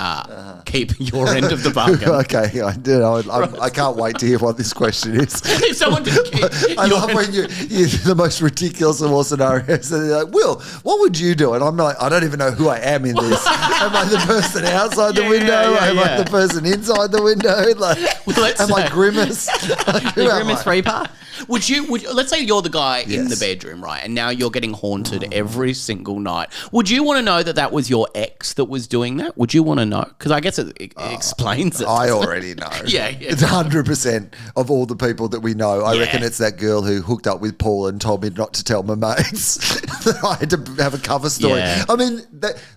keep your end of the bargain? Okay, I can't wait to hear what this question is. If someone didn't keep I your love end, when you the most ridiculous of all scenarios. And they're like, Will, what would you do? And I'm like, I don't even know who I am in this. Am I the person outside the Yeah, window? yeah, Am I yeah. the person inside the window? Like, Well, let's am I say- Grimace? Like, who The am Grimace I? Reaper. would you? Let's say you're the guy in Yes. the bedroom, right? And now you're getting haunted every single night. Would you want to know that was your ex that was doing that? Would you want to know? Because I guess it explains it. I already know. Yeah. It's 100% of all the people that we know. I Yeah. reckon it's that girl who hooked up with Paul and told me not to tell my mates that I had to have a cover story. Yeah. I mean,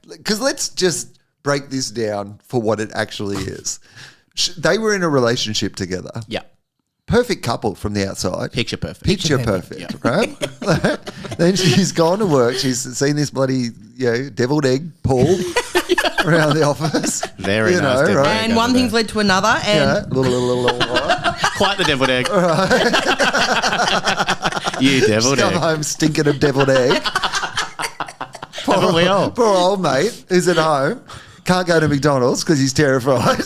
because let's just break this down for what it actually is. They were in a relationship together. Yeah. Perfect couple from the outside. Picture perfect. Picture perfect, right? Then she's gone to work. She's seen this bloody, deviled egg Paul around the office. Very you nice know, deviled right? egg. And one thing's led to another. Yeah, And little. Quite the deviled egg. You deviled Come egg. home stinking of deviled egg. Haven't we all? Poor old mate who's at home can't go to McDonald's because he's terrified.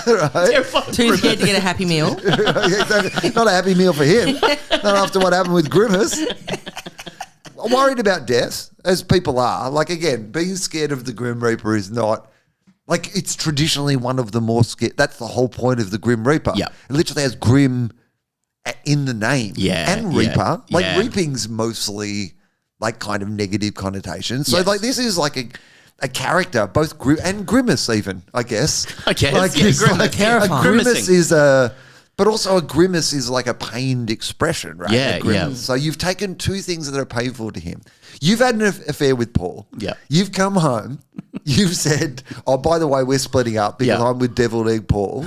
Right? too scared to get a Happy Meal. Not a happy meal for him. Not after what happened with Grimace. I'm worried about death, as people are. Like, again, being scared of the Grim Reaper is not... Like, it's traditionally one of the more scared... That's the whole point of the Grim Reaper. Yeah. It literally has Grim in the name. Yeah, And yeah, Reaper. Like, yeah. reaping's mostly, like, kind of negative connotations. So, Yes. like, this is like a character, both and Grimace even, I guess. I guess, Like, yeah, it's Grimace. like Terrifying. a Grimace Grimacing. is but also a grimace is like a pained expression, right? Yeah, A grimace. yeah. So you've taken two things that are painful to him. You've had an affair with Paul. Yeah. You've come home. You've said, oh, by the way, we're splitting up because Yeah. I'm with deviled egg Paul.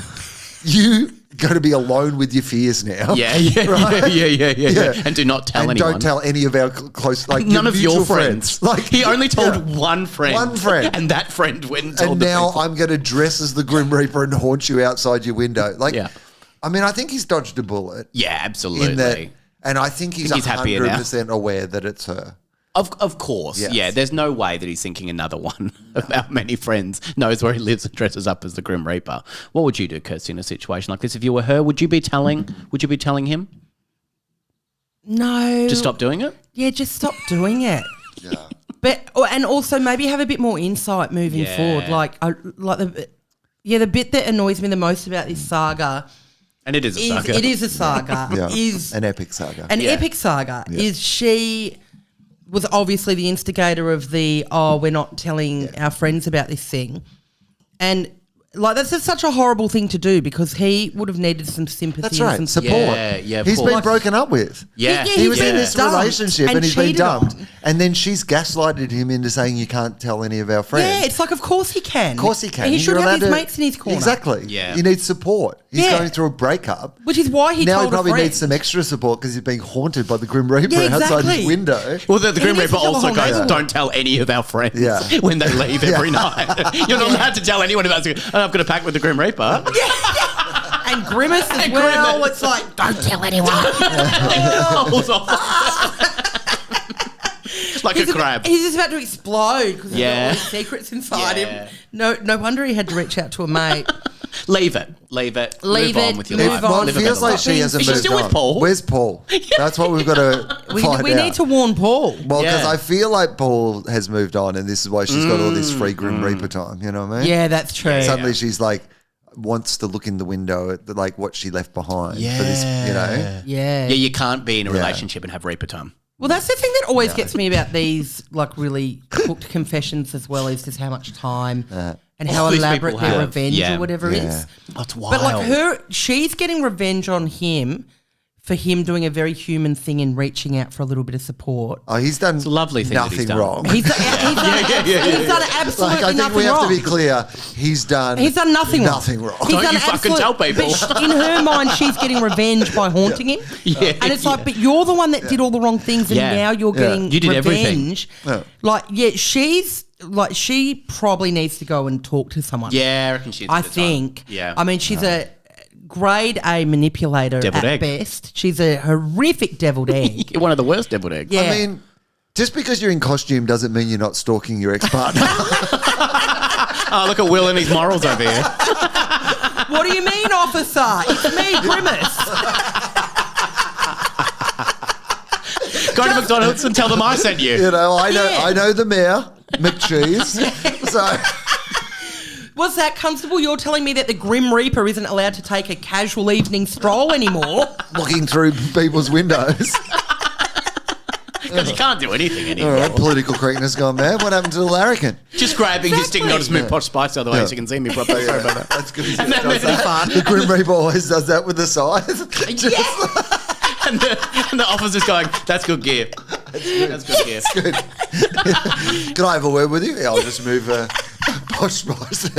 You going to be alone with your fears now. Yeah. Right? Yeah. And do not tell And anyone. don't tell any of our close, like None of your mutual friends. Like he only told yeah. one friend. One friend. And that friend went and told And the now people. I'm going to dress as the Grim Reaper and haunt you outside your window. Like, Yeah. I mean, I think he's dodged a bullet. Yeah, absolutely. In that, and I think he's happier now. 100% aware that it's her. Of course, Yes. yeah. There's no way that he's thinking another one of how many friends knows where he lives and dresses up as the Grim Reaper. What would you do, Kirsty, in a situation like this? If you were her, would you be telling him No. to stop doing it? Yeah, just stop doing it. Yeah. But and also maybe have a bit more insight moving Yeah. forward. The bit that annoys me the most about this saga And it is a is saga. it is a saga. Yeah. Is An epic saga. an Yeah. epic saga. Is she was obviously the instigator of we're not telling our friends about this thing. And Like, that's just such a horrible thing to do because he would have needed some sympathy. That's right. and Support. Yeah, He's been broken up with. Yeah. He was in this relationship and he's been dumped. on. And then she's gaslighted him into saying you can't tell any of our friends. Yeah, it's like, of course he can. Of course he can. And he should You're have his allowed to- mates in his corner. Exactly. Yeah. You need support. He's Yeah. going through a breakup. Which is why he now told he probably a friend. needs some extra support because he's being haunted by the Grim Reaper Yeah, outside exactly. his window. Well, the Grim He needs Reaper to tell the also whole goes, neighborhood. don't tell any of our friends Yeah. when they leave every night. You're not allowed to tell anyone about it. Oh, I've got a pact with the Grim Reaper. And Grimace as well. Grimace. It's like, don't tell anyone. Like a crab. He's just about to explode because he's got Yeah. all his secrets inside Yeah. him. No wonder he had to reach out to a mate. Leave it. Leave Move on it. with your Move life. on. Well, Live it a feels better like life. she hasn't Is she moved still on. with Paul? Where's Paul? That's what we've got to find We out. need to warn Paul. Well, because Yeah. I feel like Paul has moved on, and this is why she's got all this free Grim Reaper time. You know what I mean? Yeah, that's true. Suddenly she's like wants to look in the window at like what she left behind for this. You know? Yeah. Yeah, you can't be in a relationship and have Reaper time. Well, that's the thing that always gets me about these like really cooked confessions as well is just how much time and how All these elaborate people their have. revenge Yeah. or whatever Yeah. is. That's wild. But like she's getting revenge on him for him doing a very human thing in reaching out for a little bit of support. Oh, he's done a lovely thing that nothing he's done. wrong. He's done absolutely Like, I think nothing we have wrong. to be clear. He's done He's done nothing wrong. He's Don't done you fucking tell people. But in her mind, she's getting revenge by haunting him. Yeah, And it's like, but you're the one that did all the wrong things, and Yeah. now you're getting You did revenge. everything. Like, she probably needs to go and talk to someone. Yeah, I reckon she's. I think. Yeah. I mean, she's a grade A manipulator Deviled at egg. best. She's a horrific deviled egg. You're one of the worst deviled eggs. Yeah. I mean, just because you're in costume doesn't mean you're not stalking your ex-partner. Oh, look at Will and his morals over here. What do you mean, officer? It's me, Grimace. Go to McDonald's and tell them I sent you. You know, Yeah. I know the mayor, McCheese. So Was that constable? You're telling me that the Grim Reaper isn't allowed to take a casual evening stroll anymore? looking through people's windows. Because you can't do anything All anymore. right, political correctness gone mad. What happened to the larrikin? Just grabbing his stick, not to move Yeah. Posh Spice the other way Yeah. so you can see me properly. Sorry about that. That's good. He And then does there's that. The Grim Reaper always does that with the scythe. And the officer's going, that's good gear. That's good gear. Can I have a word with you? Yeah, I'll just move Posh Spice.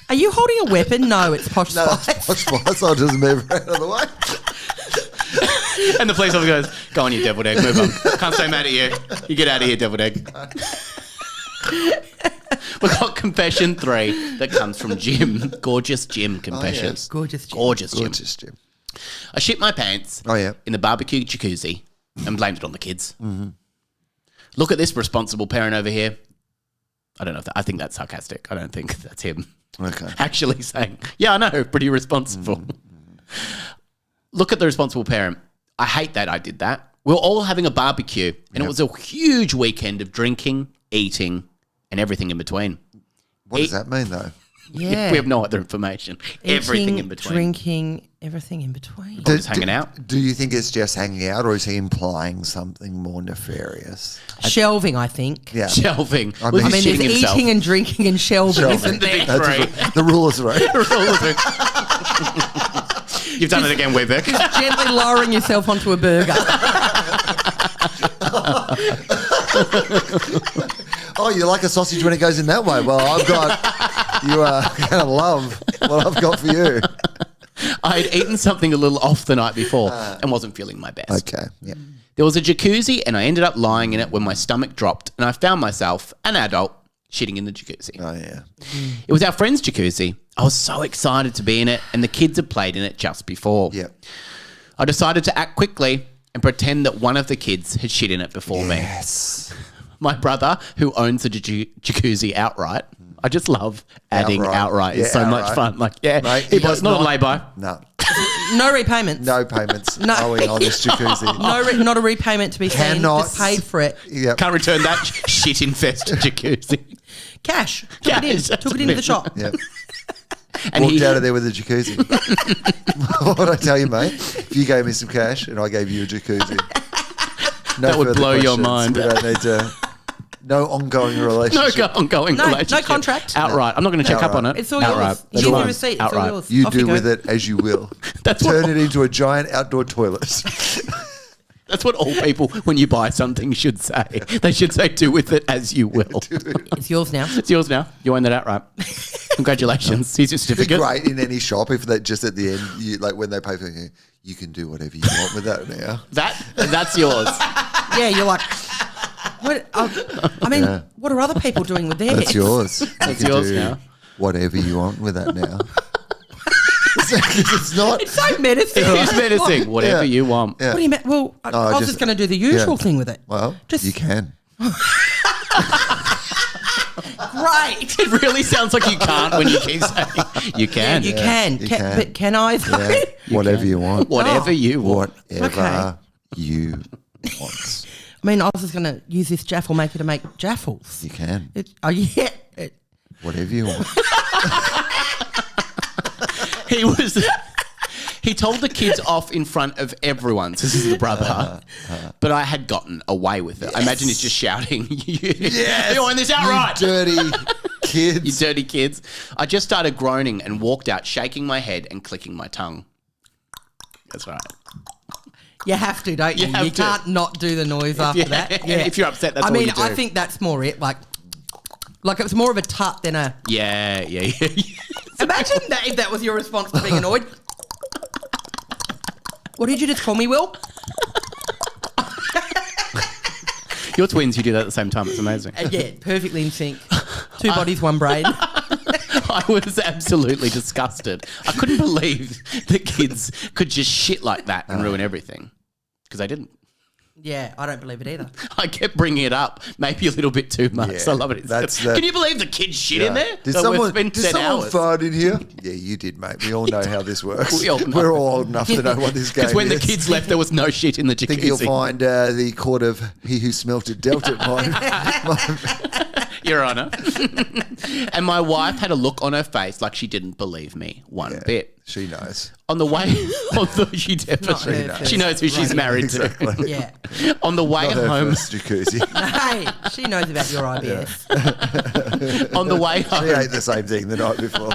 Are you holding a weapon? No, it's Posh No, Spice. it's Posh Spice. I'll just move her out of the way. And the police officer goes, go on, you deviled egg, move on. Can't stay mad at you. You get out of here, deviled egg. We've got confession 3 that comes from Jim. Gorgeous Jim confessions. yes. Gorgeous Jim. Gorgeous Jim. Gorgeous, Jim. I shit my pants Oh, yeah. in the barbecue jacuzzi and blamed it on the kids. Mm-hmm. Look at this responsible parent over here. I don't know if I think that's sarcastic. I don't think that's him. Okay. Actually saying, yeah, I know, pretty responsible. Look at the responsible parent. I hate that I did that. We were all having a barbecue and it was a huge weekend of drinking, eating, and everything in between. What does that mean, though? Yeah. We have no other information. Everything in between. Drinking, everything in between. Just hanging out. Do you think it's just hanging out, or is he implying something more nefarious? Shelving, I think. Yeah. Shelving. I Was mean- he I mean, shitting there's himself? eating and drinking and shelving, isn't there? That's Right. the rule is right. You've done it again, Webeck. Gently lowering yourself onto a burger. Oh, you like a sausage when it goes in that way? Well, you are going to love what I've got for you. I had eaten something a little off the night before and wasn't feeling my best. Okay. Yeah. There was a jacuzzi and I ended up lying in it when my stomach dropped and I found myself, an adult, shitting in the jacuzzi. Oh, yeah. It was our friend's jacuzzi. I was so excited to be in it and the kids had played in it just before. Yeah. I decided to act quickly and pretend that one of the kids had shit in it before me. Yes. My brother, who owns the jacuzzi outright, I just love adding outright. It's Yeah, so much outright. fun. Like, yeah, Mate, he he was does not a not- lay-by. No. No repayments. No payments No. owing on this jacuzzi. Not a repayment to be seen. Cannot. Just paid for it. Yep. Can't return that shit-infested jacuzzi. Cash. Took it into the shop. Yep. And Walked he, out of there with a jacuzzi. What I tell you, mate? If you gave me some cash and I gave you a jacuzzi, no That would further blow your questions. mind. We don't need to. No ongoing No relationship. ongoing No relationship. contract. Outright. I'm not going to check up on it. It's all Outright. yours. That's Here's fine. your receipt. It's all Outright. yours. You Off do go. with it as you will. That's Turn what- it into a giant outdoor toilet. That's what all people, when you buy something, should say. They should say, do with it as you will. It's yours now. It's yours now. You own that outright. Congratulations. Here's your It'd be certificate. great in any shop if they just at the end, you like when they pay for it, you can do whatever you want with that now. That's yours. Yeah, you're like, what? I mean, what are other people doing with theirs? That's yours. That's you can yours do now. Whatever you want with that now. It's not. It's so menacing. Here's medicine. Whatever you want. Yeah. What do you mean? Well, I was just going to do the usual thing with it. Well, Just- you can. Great. It really sounds like you can't when you keep saying you can. You can. you Can. can. But can I? Though? Yeah. Whatever you want. Whatever you want. Whatever you want. I mean, I was just going to use this jaffle maker to make jaffles. You can. Yeah. Whatever you want. He told the kids off in front of everyone. So this is the brother. But I had gotten away with it. I imagine he's just shouting, you own this outright. You dirty kids. You dirty kids. I just started groaning and walked out, shaking my head and clicking my tongue. That's right. You have to, don't you? You have You to. can't not do the noise after that. Yeah. If you're upset, that's I all mean, you do. I think that's more it. Like it was more of a tut than a. Yeah. Imagine that if that was your response to being annoyed. What did you just call me, Will? You're twins. You do that at the same time. It's amazing. Yeah, perfectly in sync. Two bodies, one brain. I was absolutely disgusted. I couldn't believe that kids could just shit like that and ruin everything. Because they didn't. Yeah, I don't believe it either. I kept bringing it up, maybe a little bit too much. Yeah, I love it. Can you believe the kids shit in there? Did So we've someone, spent did 10 someone hours. fart in here? Yeah, you did, mate. We all know how this works. We all know. We're all old enough to know what this game is. Because when the kids left, there was no shit in the jacuzzi. I think you'll find the court of he who smelt it dealt it. Your Honour. And my wife had a look on her face like she didn't believe me one bit. She knows. On the way, she definitely Not her she knows who she's married Exactly. to. Yeah. On the way Not her home, first jacuzzi. Hey, she knows about your IBS. on the way She home, ate the same thing the night before.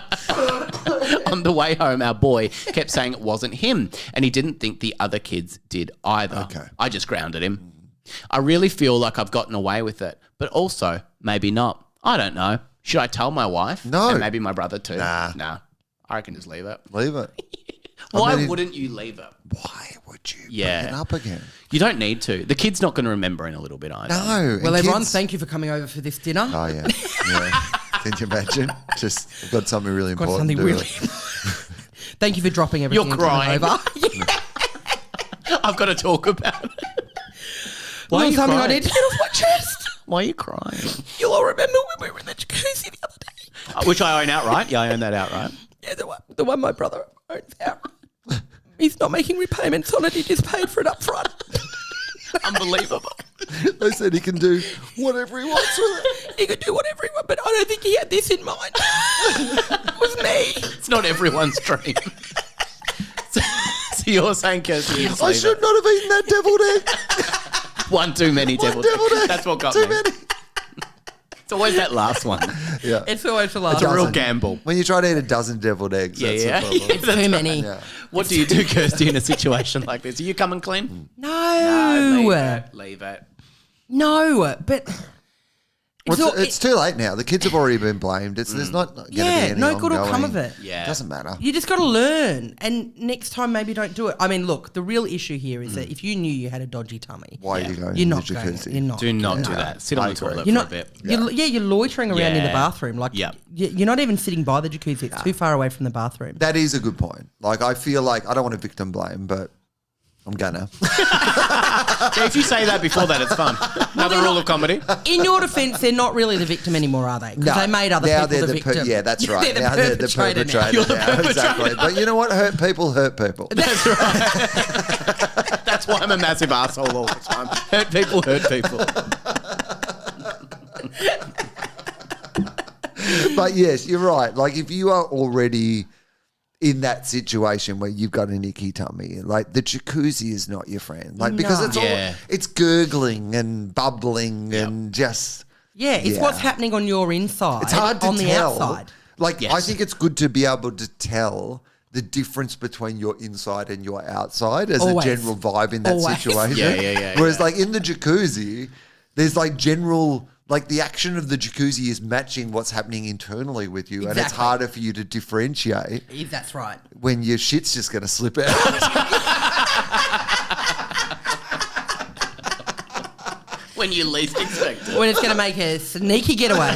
on the way home, our boy kept saying it wasn't him, and he didn't think the other kids did either. Okay. I just grounded him. I really feel like I've gotten away with it, but also maybe not. I don't know. Should I tell my wife? No. And maybe my brother too. Nah. I reckon just leave it. Leave it. Why mean, wouldn't you leave it? Why would you Yeah. bring it up again? You don't need to. The kid's not going to remember in a little bit either. No. Well, and everyone, kids- thank you for coming over for this dinner. Oh, yeah. Can you imagine? Just I've got something really Got important something to really. do. Thank you for dropping everything. You're and coming crying. over. I've got to talk about it. Why Well, are you something crying? I need to get off my chest. Why are you crying? You'll all remember when we were in the jacuzzi the other day. Which I own outright. Yeah, I own that outright. Yeah, the one my brother owns outright. He's not making repayments on it. He just paid for it up front. Unbelievable. They said he can do whatever he wants with it. He could do whatever he wanted, but I don't think he had this in mind. It was me. It's not everyone's dream. So you're saying, Kirsty, you just I leave should it. not have eaten that deviled egg. One too many deviled Deviled egg. That's what got Too me. many. It's always that last one. Yeah. It's always the last It's a real Dozen. gamble. When you try to eat a dozen deviled eggs, Yeah, that's yeah. the problem. It's too many. Yeah. What do you do, Kirsty, in a situation like this? Are you coming clean? No. Leave it. No, but It's too late now. The kids have already been blamed. There's not going to be any no good will come ongoing- of it. Yeah. Doesn't matter. You just got to learn, and next time maybe don't do it. I mean, look, the real issue here is that if you knew you had a dodgy tummy, Why are you going you're in not the going. jacuzzi? You're not. Do not do Yeah. that. Sit on I the agree. toilet You're for not. a bit. You're loitering around in the Yeah. bathroom. Like, Yep. you're not even sitting by the jacuzzi. It's too far away from the bathroom. That is a good point. Like, I feel like I don't want to victim blame, but I'm gonna. Yeah, if you say that before that, it's fun. Another rule of comedy. In your defence, they're not really the victim anymore, are they? Because they made other now people they're the the victim. yeah, that's right. They're the now they're the perpetrator now. perpetrator You're the now. perpetrator. Exactly. But you know what? Hurt people hurt people. That's right. That's why I'm a massive asshole all the time. Hurt people, hurt people. But yes, you're right. Like if you are already in that situation where you've got an icky tummy, like the jacuzzi is not your friend. Like because No. it's Yeah. all it's gurgling and bubbling and just Yeah, it's what's happening on your inside. It's hard to on the tell. outside. Like, Yes. I think it's good to be able to tell the difference between your inside and your outside as Always. a general vibe in that Always. situation. Yeah. Whereas, like, in the jacuzzi, there's like general, like, the action of the jacuzzi is matching what's happening internally with you, and it's Exactly. harder for you to differentiate That's right. when your shit's just going to slip out. When you least expect it. When it's going to make a sneaky getaway.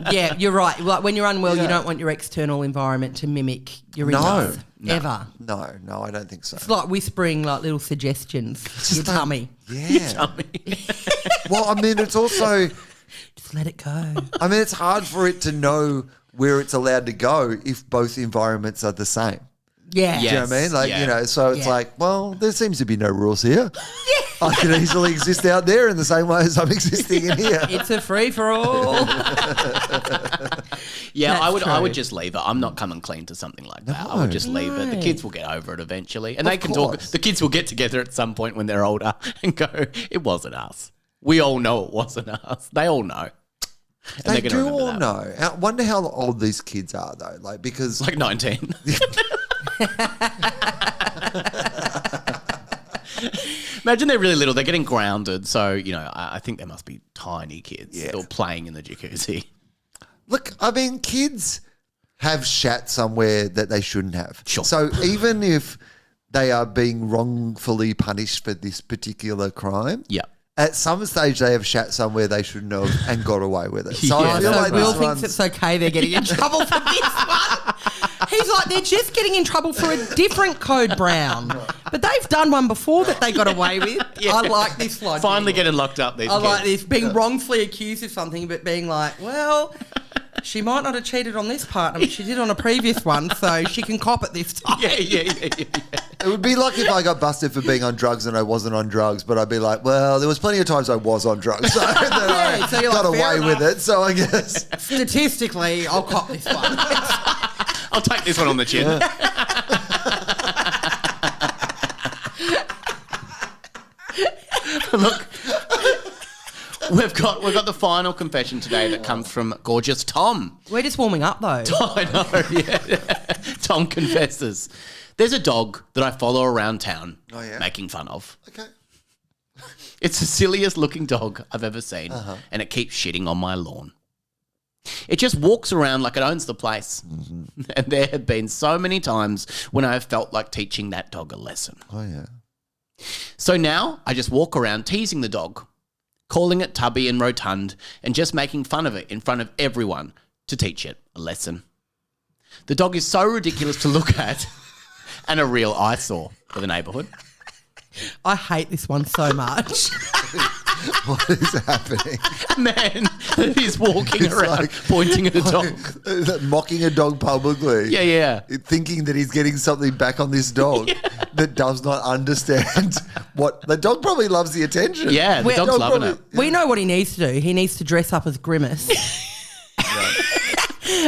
Yeah, you're right. Like when you're unwell, you don't want your external environment to mimic your inside. Ever. No, I don't think so. It's like whispering like little suggestions. Your tummy. Yeah. Well, I mean, it's also, Just let it go. I mean, it's hard for it to know where it's allowed to go if both environments are the same. Yeah. Do you know what I mean? Like, Yeah. you know, so it's Yeah. like, well, there seems to be no rules here. I can easily exist out there in the same way as I'm existing in here. It's a free for all. Yeah, That's I would true. just leave it. I'm not coming clean to something like that. I would No. just leave it. The No. kids will get over it eventually. And Of they can talk. course. The kids will get together at some point when they're older and go, it wasn't us. We all know it wasn't us. They all know. And They they're gonna do remember all that. know. I wonder how old these kids are, though. Like, because Like 19. Imagine they're really little. They're getting grounded. So, you know, I think they must be tiny kids. Yeah. They're playing in the jacuzzi. look, I mean, kids have shat somewhere that they shouldn't have. Sure. So even if they are being wrongfully punished for this particular crime, Yeah. at some stage they have shat somewhere they shouldn't have and got away with it. So Yeah, I feel that's like Will this thinks one's... it's okay they're getting in trouble for this one. He's like, they're just getting in trouble for a different code brown. But they've done one before that they got away with. Yeah. I like this logic. Finally getting locked up, these I kids. like this, being wrongfully accused of something, but being like, well, she might not have cheated on this partner, but she did on a previous one, so she can cop it this time. Yeah. It would be like if I got busted for being on drugs and I wasn't on drugs, but I'd be like, well, there was plenty of times I was on drugs, so then I so you're got like, fair away with enough. it. So I guess Statistically, I'll cop this one. I'll take this one on the chin. Look, we've got the final confession today that comes from gorgeous Tom. We're just warming up, though. I know, yeah. Tom confesses. There's a dog that I follow around town making fun of. okay. It's the silliest looking dog I've ever seen, and it keeps shitting on my lawn. It just walks around like it owns the place. And there have been so many times when I have felt like teaching that dog a lesson. Oh yeah. So now I just walk around teasing the dog, calling it tubby and rotund, and just making fun of it in front of everyone to teach it a lesson. The dog is so ridiculous to look at and a real eyesore for the neighbourhood. I hate this one so much. What is happening? Man, he's walking It's around like- pointing at a dog. Mocking a dog publicly. Yeah. Thinking that he's getting something back on this dog that does not understand what the dog probably loves the attention. Yeah, the We're- dog's Dog loving probably- it. We know what he needs to do. He needs to dress up as Grimace.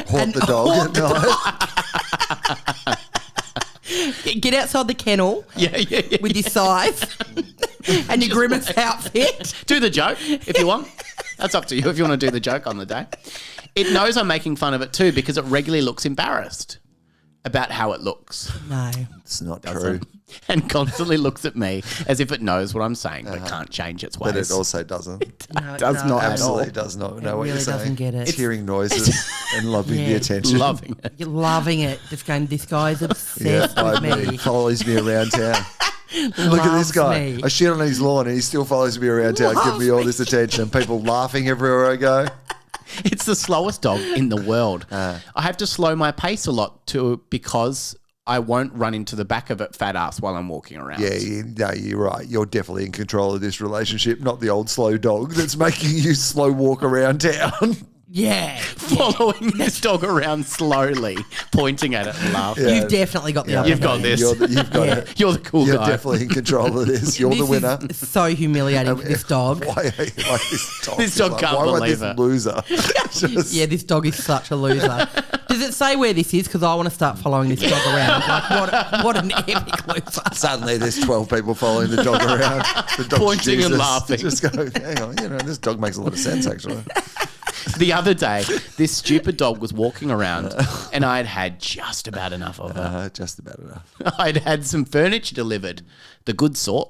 Haunt the dog at night. Get outside the kennel Yeah. with your scythe and your Grimace outfit. Do the joke if you want. That's up to you if you want to do the joke on the day. It knows I'm making fun of it too because it regularly looks embarrassed about how it looks. No. It's not true. And constantly looks at me as if it knows what I'm saying but can't change its ways. But it also doesn't. No, does not at Absolutely all. does not know It what really you're saying. doesn't get it. It's hearing noises and loving the Yeah. attention. Loving it. You're loving it. Just going, this guy's Yeah, obsessed by with me. me. Follows me around town. Look at Loves this guy. me. I shit on his lawn and he still follows me around town, giving me all this attention. People laughing everywhere I go. It's the slowest dog in the world. I have to slow my pace a lot too because I won't run into the back of it fat ass while I'm walking around. Yeah, you're right. You're definitely in control of this relationship, not the old slow dog that's making you slow walk around town. Yeah. Following this dog around slowly, pointing at it and laughing. Yeah. You've definitely got the upper You've got hand. this. You've got Yeah. it. You're the cool You're guy. definitely in control of this. You're the This winner. is so humiliating for this dog. Why are you like this dog? This dog Like, can't why would believe this it. loser? Just- Yeah, this dog is such a loser. Does it say where this is? Because I want to start following this dog around. Like, what an epic loser. Suddenly there's 12 people following the dog around. The dog's Pointing and Jesus. laughing. Just go, hang on, this dog makes a lot of sense, actually. The other day, this stupid dog was walking around and I'd had just about enough of her. Just about enough. I'd had some furniture delivered, the good sort.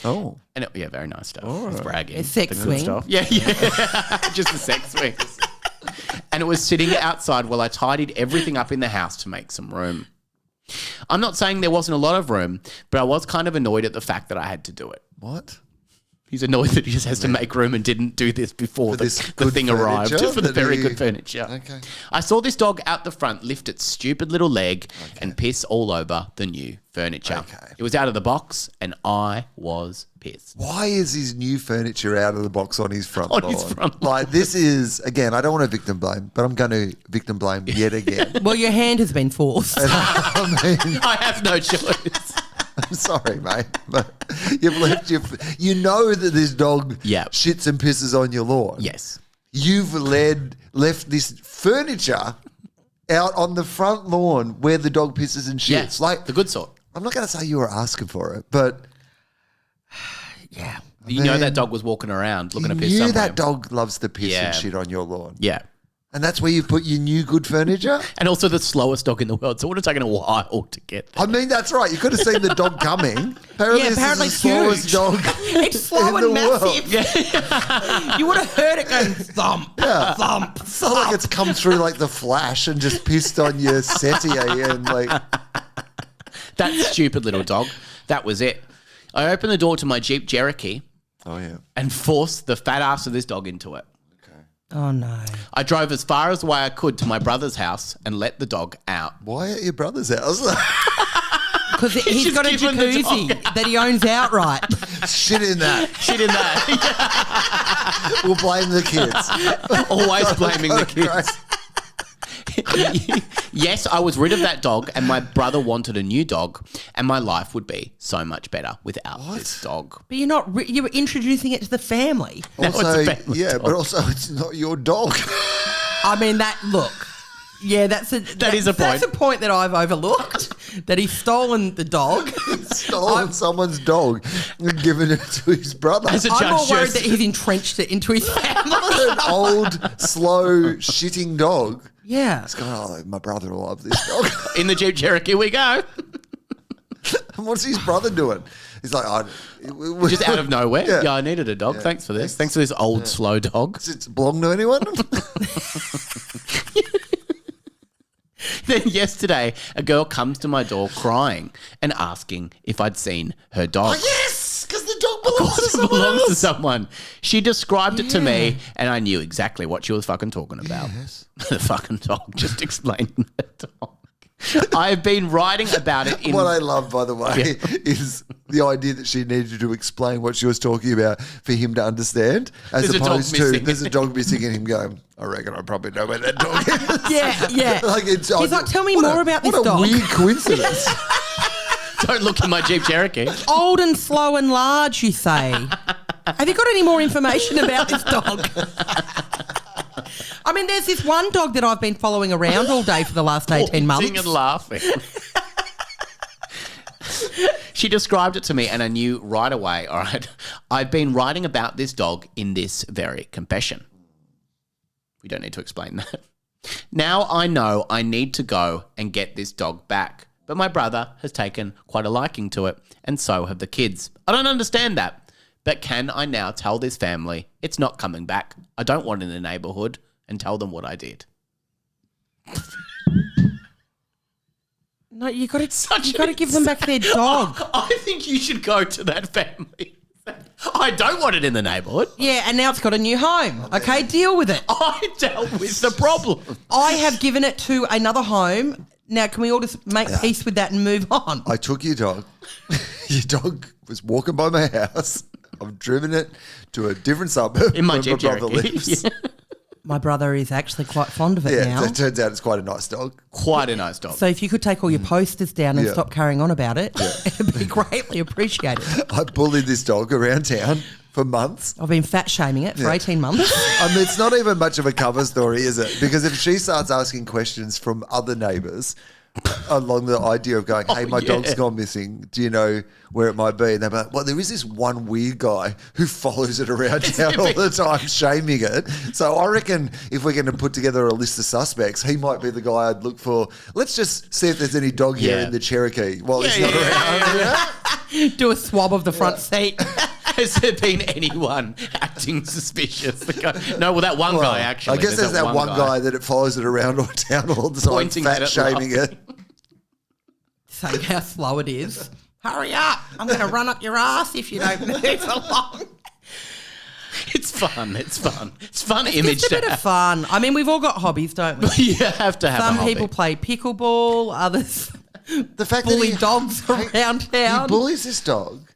Oh. And very nice stuff. It's bragging. A sex The good swing. stuff. Yeah. Just the sex swings. And it was sitting outside while I tidied everything up in the house to make some room. I'm not saying there wasn't a lot of room, but I was kind of annoyed at the fact that I had to do it. What? He's annoyed that he just has to make room and didn't do this before the thing arrived. furniture For the that very he- good furniture. Okay. I saw this dog out the front lift its stupid little leg and piss all over the new furniture. Okay. It was out of the box and I was pissed. Why is his new furniture out of the box on his front lawn? On his front Like, this is, again, I don't want to victim blame, but I'm going to victim blame yet again. Well, your hand has been forced. I mean, I have no choice. I'm sorry, mate, but you've left you know that this dog Yep. shits and pisses on your lawn. Yes. You've left this furniture out on the front lawn where the dog pisses and shits. Yes. Like, The good sort. I'm not going to say you were asking for it, but Yeah. You know that dog was walking around looking you to piss knew somewhere. that dog loves to piss Yeah. and shit on your lawn. Yeah. And that's where you put your new good furniture? And also the slowest dog in the world. So it would have taken a while to get there. I mean, that's right. You could have seen the dog coming. Apparently, Yeah, this apparently is the slowest huge. dog It's slow in and the world. massive. You would have heard it going thump, thump, It's not like it's come through like the Flash and just pissed on your settee and like... That stupid little dog. That was it. I opened the door to my Jeep Cherokee Oh, yeah. and forced the fat ass of this dog into it. Oh, no. I drove as far as the way I could to my brother's house and let the dog out. Why at your brother's house? Because he's just got a given the jacuzzi dog. that he owns outright. Shit in that. Shit in that. We'll blame the kids. Always blaming the Great. kids. Yes, I was rid of that dog and my brother wanted a new dog and my life would be so much better without this dog. But you were introducing it to the family. No, it's Also, a family yeah, dog. but also it's not your dog. I mean, that is a That's a point. point that I've overlooked, that he's stolen the dog. Stolen someone's dog and given it to his brother. As a I'm more judge, worried yes. that he's entrenched it into his family. An old, slow, shitting dog. Yeah. It's going, oh, my brother will love this dog. In the Jeep Cherokee we go. And what's his brother doing? He's like, oh, Just out of nowhere. Yeah. Yeah, I needed a dog. Thanks for this. Thanks for this old, slow dog. Does it belong to anyone? Then yesterday, a girl comes to my door crying and asking if I'd seen her dog. Yes, because the dog belongs to It someone belongs to else. someone. She described it to me, and I knew exactly what she was fucking talking about. The fucking dog. Just explaining the dog. I've been writing about it in. What I love, by the way, is the idea that she needed to explain what she was talking about for him to understand, as There's a dog opposed to missing. there's a dog missing and him going, I reckon I probably know where that dog is. Yeah. Like He's like, tell me more about this What a dog. weird coincidence. Don't look in my Jeep Cherokee. Old and slow and large, you say. Have you got any more information about this dog? I mean, there's this one dog that I've been following around all day for the last 18 months. Pointing and laughing. She described it to me and I knew right away, all right, I've been writing about this dog in this very confession. We don't need to explain that. Now I know I need to go and get this dog back. But my brother has taken quite a liking to it, and so have the kids. I don't understand that. But can I now tell this family it's not coming back? I don't want it in the neighbourhood, and tell them what I did. No, you got to give them back their dog. I think you should go to that family. I don't want it in the neighbourhood. Yeah, and now it's got a new home. Okay, deal with it. I dealt with the problem. I have given it to another home. Now, can we all just make peace with that and move on? I took your dog. Your dog was walking by my house. I've driven it to a different suburb In my where Jeep brother Cherokee. lives. Yeah. My brother is actually quite fond of it Yeah, now. it turns out it's quite a nice dog. Quite a nice dog. So if you could take all your posters down and Yeah. stop carrying on about it, it'd be greatly appreciated. I bullied this dog around town for months. I've been fat shaming it for 18 months. I mean, it's not even much of a cover story, is it? Because if she starts asking questions from other neighbours along the idea of going, hey, my dog's gone missing, do you know where it might be? And they're like, well, there is this one weird guy who follows it around town all the time, shaming it. So I reckon if we're going to put together a list of suspects, he might be the guy I'd look for. Let's just see if there's any dog hair in the Cherokee while he's not around. Do a swab of the front seat. Has there been anyone acting suspicious? No, well, that one guy actually. I guess there's that one guy that it follows it around all town all the time, Pointing fat at it, shaming it. Saying how slow it is. Hurry up. I'm going to run up your ass if you don't move along. It's fun. It's fun. It's fun image. It's a bit of fun. I mean, we've all got hobbies, don't we? You have to have Some a hobby. people play pickleball, others The fact bully that dogs around town. He bullies this dog.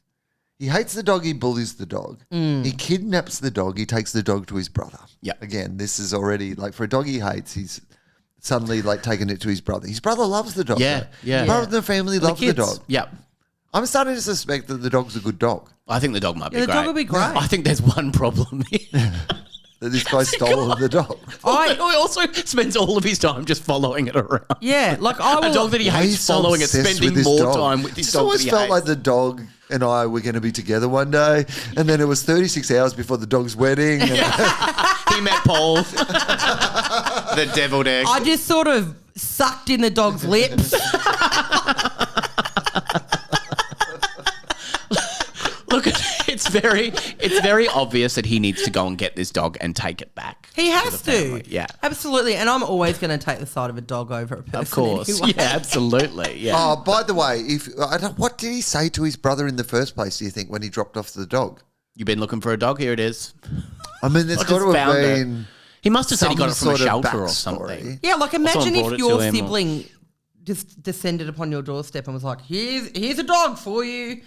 He hates the dog. He bullies the dog. He kidnaps the dog. He takes the dog to his brother. Yeah. Again, this is already like for a dog he hates. He's suddenly like taking it to his brother. His brother loves the dog. Yeah, though. yeah. The brother and the family love the kids. dog. Yep. I'm starting to suspect that the dog's a good dog. I think the dog might be the great. dog will be great. I think there's one problem here. That this guy stolen the dog. He also spends all of his time just following it around. Yeah, like I will. A dog that he Why hates he's so following it, obsessed spending with this more dog. time with his It's dog that always he felt hates. like the dog and I were going to be together one day, and then it was 36 hours before the dog's wedding. And He met Paul, the deviled egg. I just sort of sucked in the dog's lips. Look, it's very obvious that he needs to go and get this dog and take it back. He has the to. family. Yeah. Absolutely. And I'm always going to take the side of a dog over a person. Of course. Anyway. Yeah, absolutely. Yeah. oh, by the way, what did he say to his brother in the first place, do you think, when he dropped off the dog? You've been looking for a dog? Here it is. I mean, there's I got just to have found it. been He must have said he got it from a some sort of shelter or backstory. something. Yeah, like imagine brought if it to your him or- sibling just descended upon your doorstep and was like, here's a dog for you.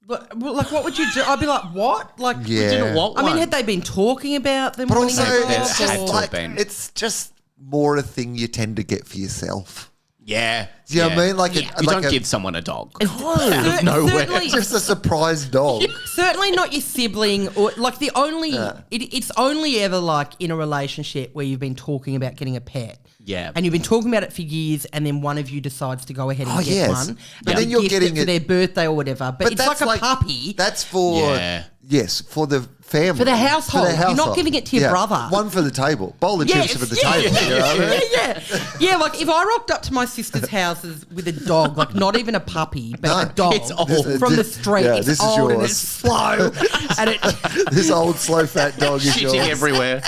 But, like, what would you do? I'd be like, what? Like, Yeah. Didn't want I mean, one. had they been talking about them But wanting also, a dog? it's had just to have like, been. it's just more a thing you tend to get for yourself. Yeah. Do you know what I mean? Like, you like don't a- give someone a dog. Out of nowhere. Just a surprise dog. Certainly not your sibling, or like the only. It's only ever like in a relationship where you've been talking about getting a pet. Yeah. And you've been talking about it for years, and then one of you decides to go ahead and get yes. one. And And then you're gift getting it for it- their birthday or whatever. But it's like a puppy. That's for Yeah. yes, for the family, For the household. You're not giving it to your brother. One for the table, bowl of chips for the table. You know what I mean? Yeah, like if I rocked up to my sister's houses with a dog, like not even a puppy, but No, a dog it's old. from the street, Yeah, it's this is old and yours. it's slow, and it. This old slow fat dog is Shitting yours. everywhere.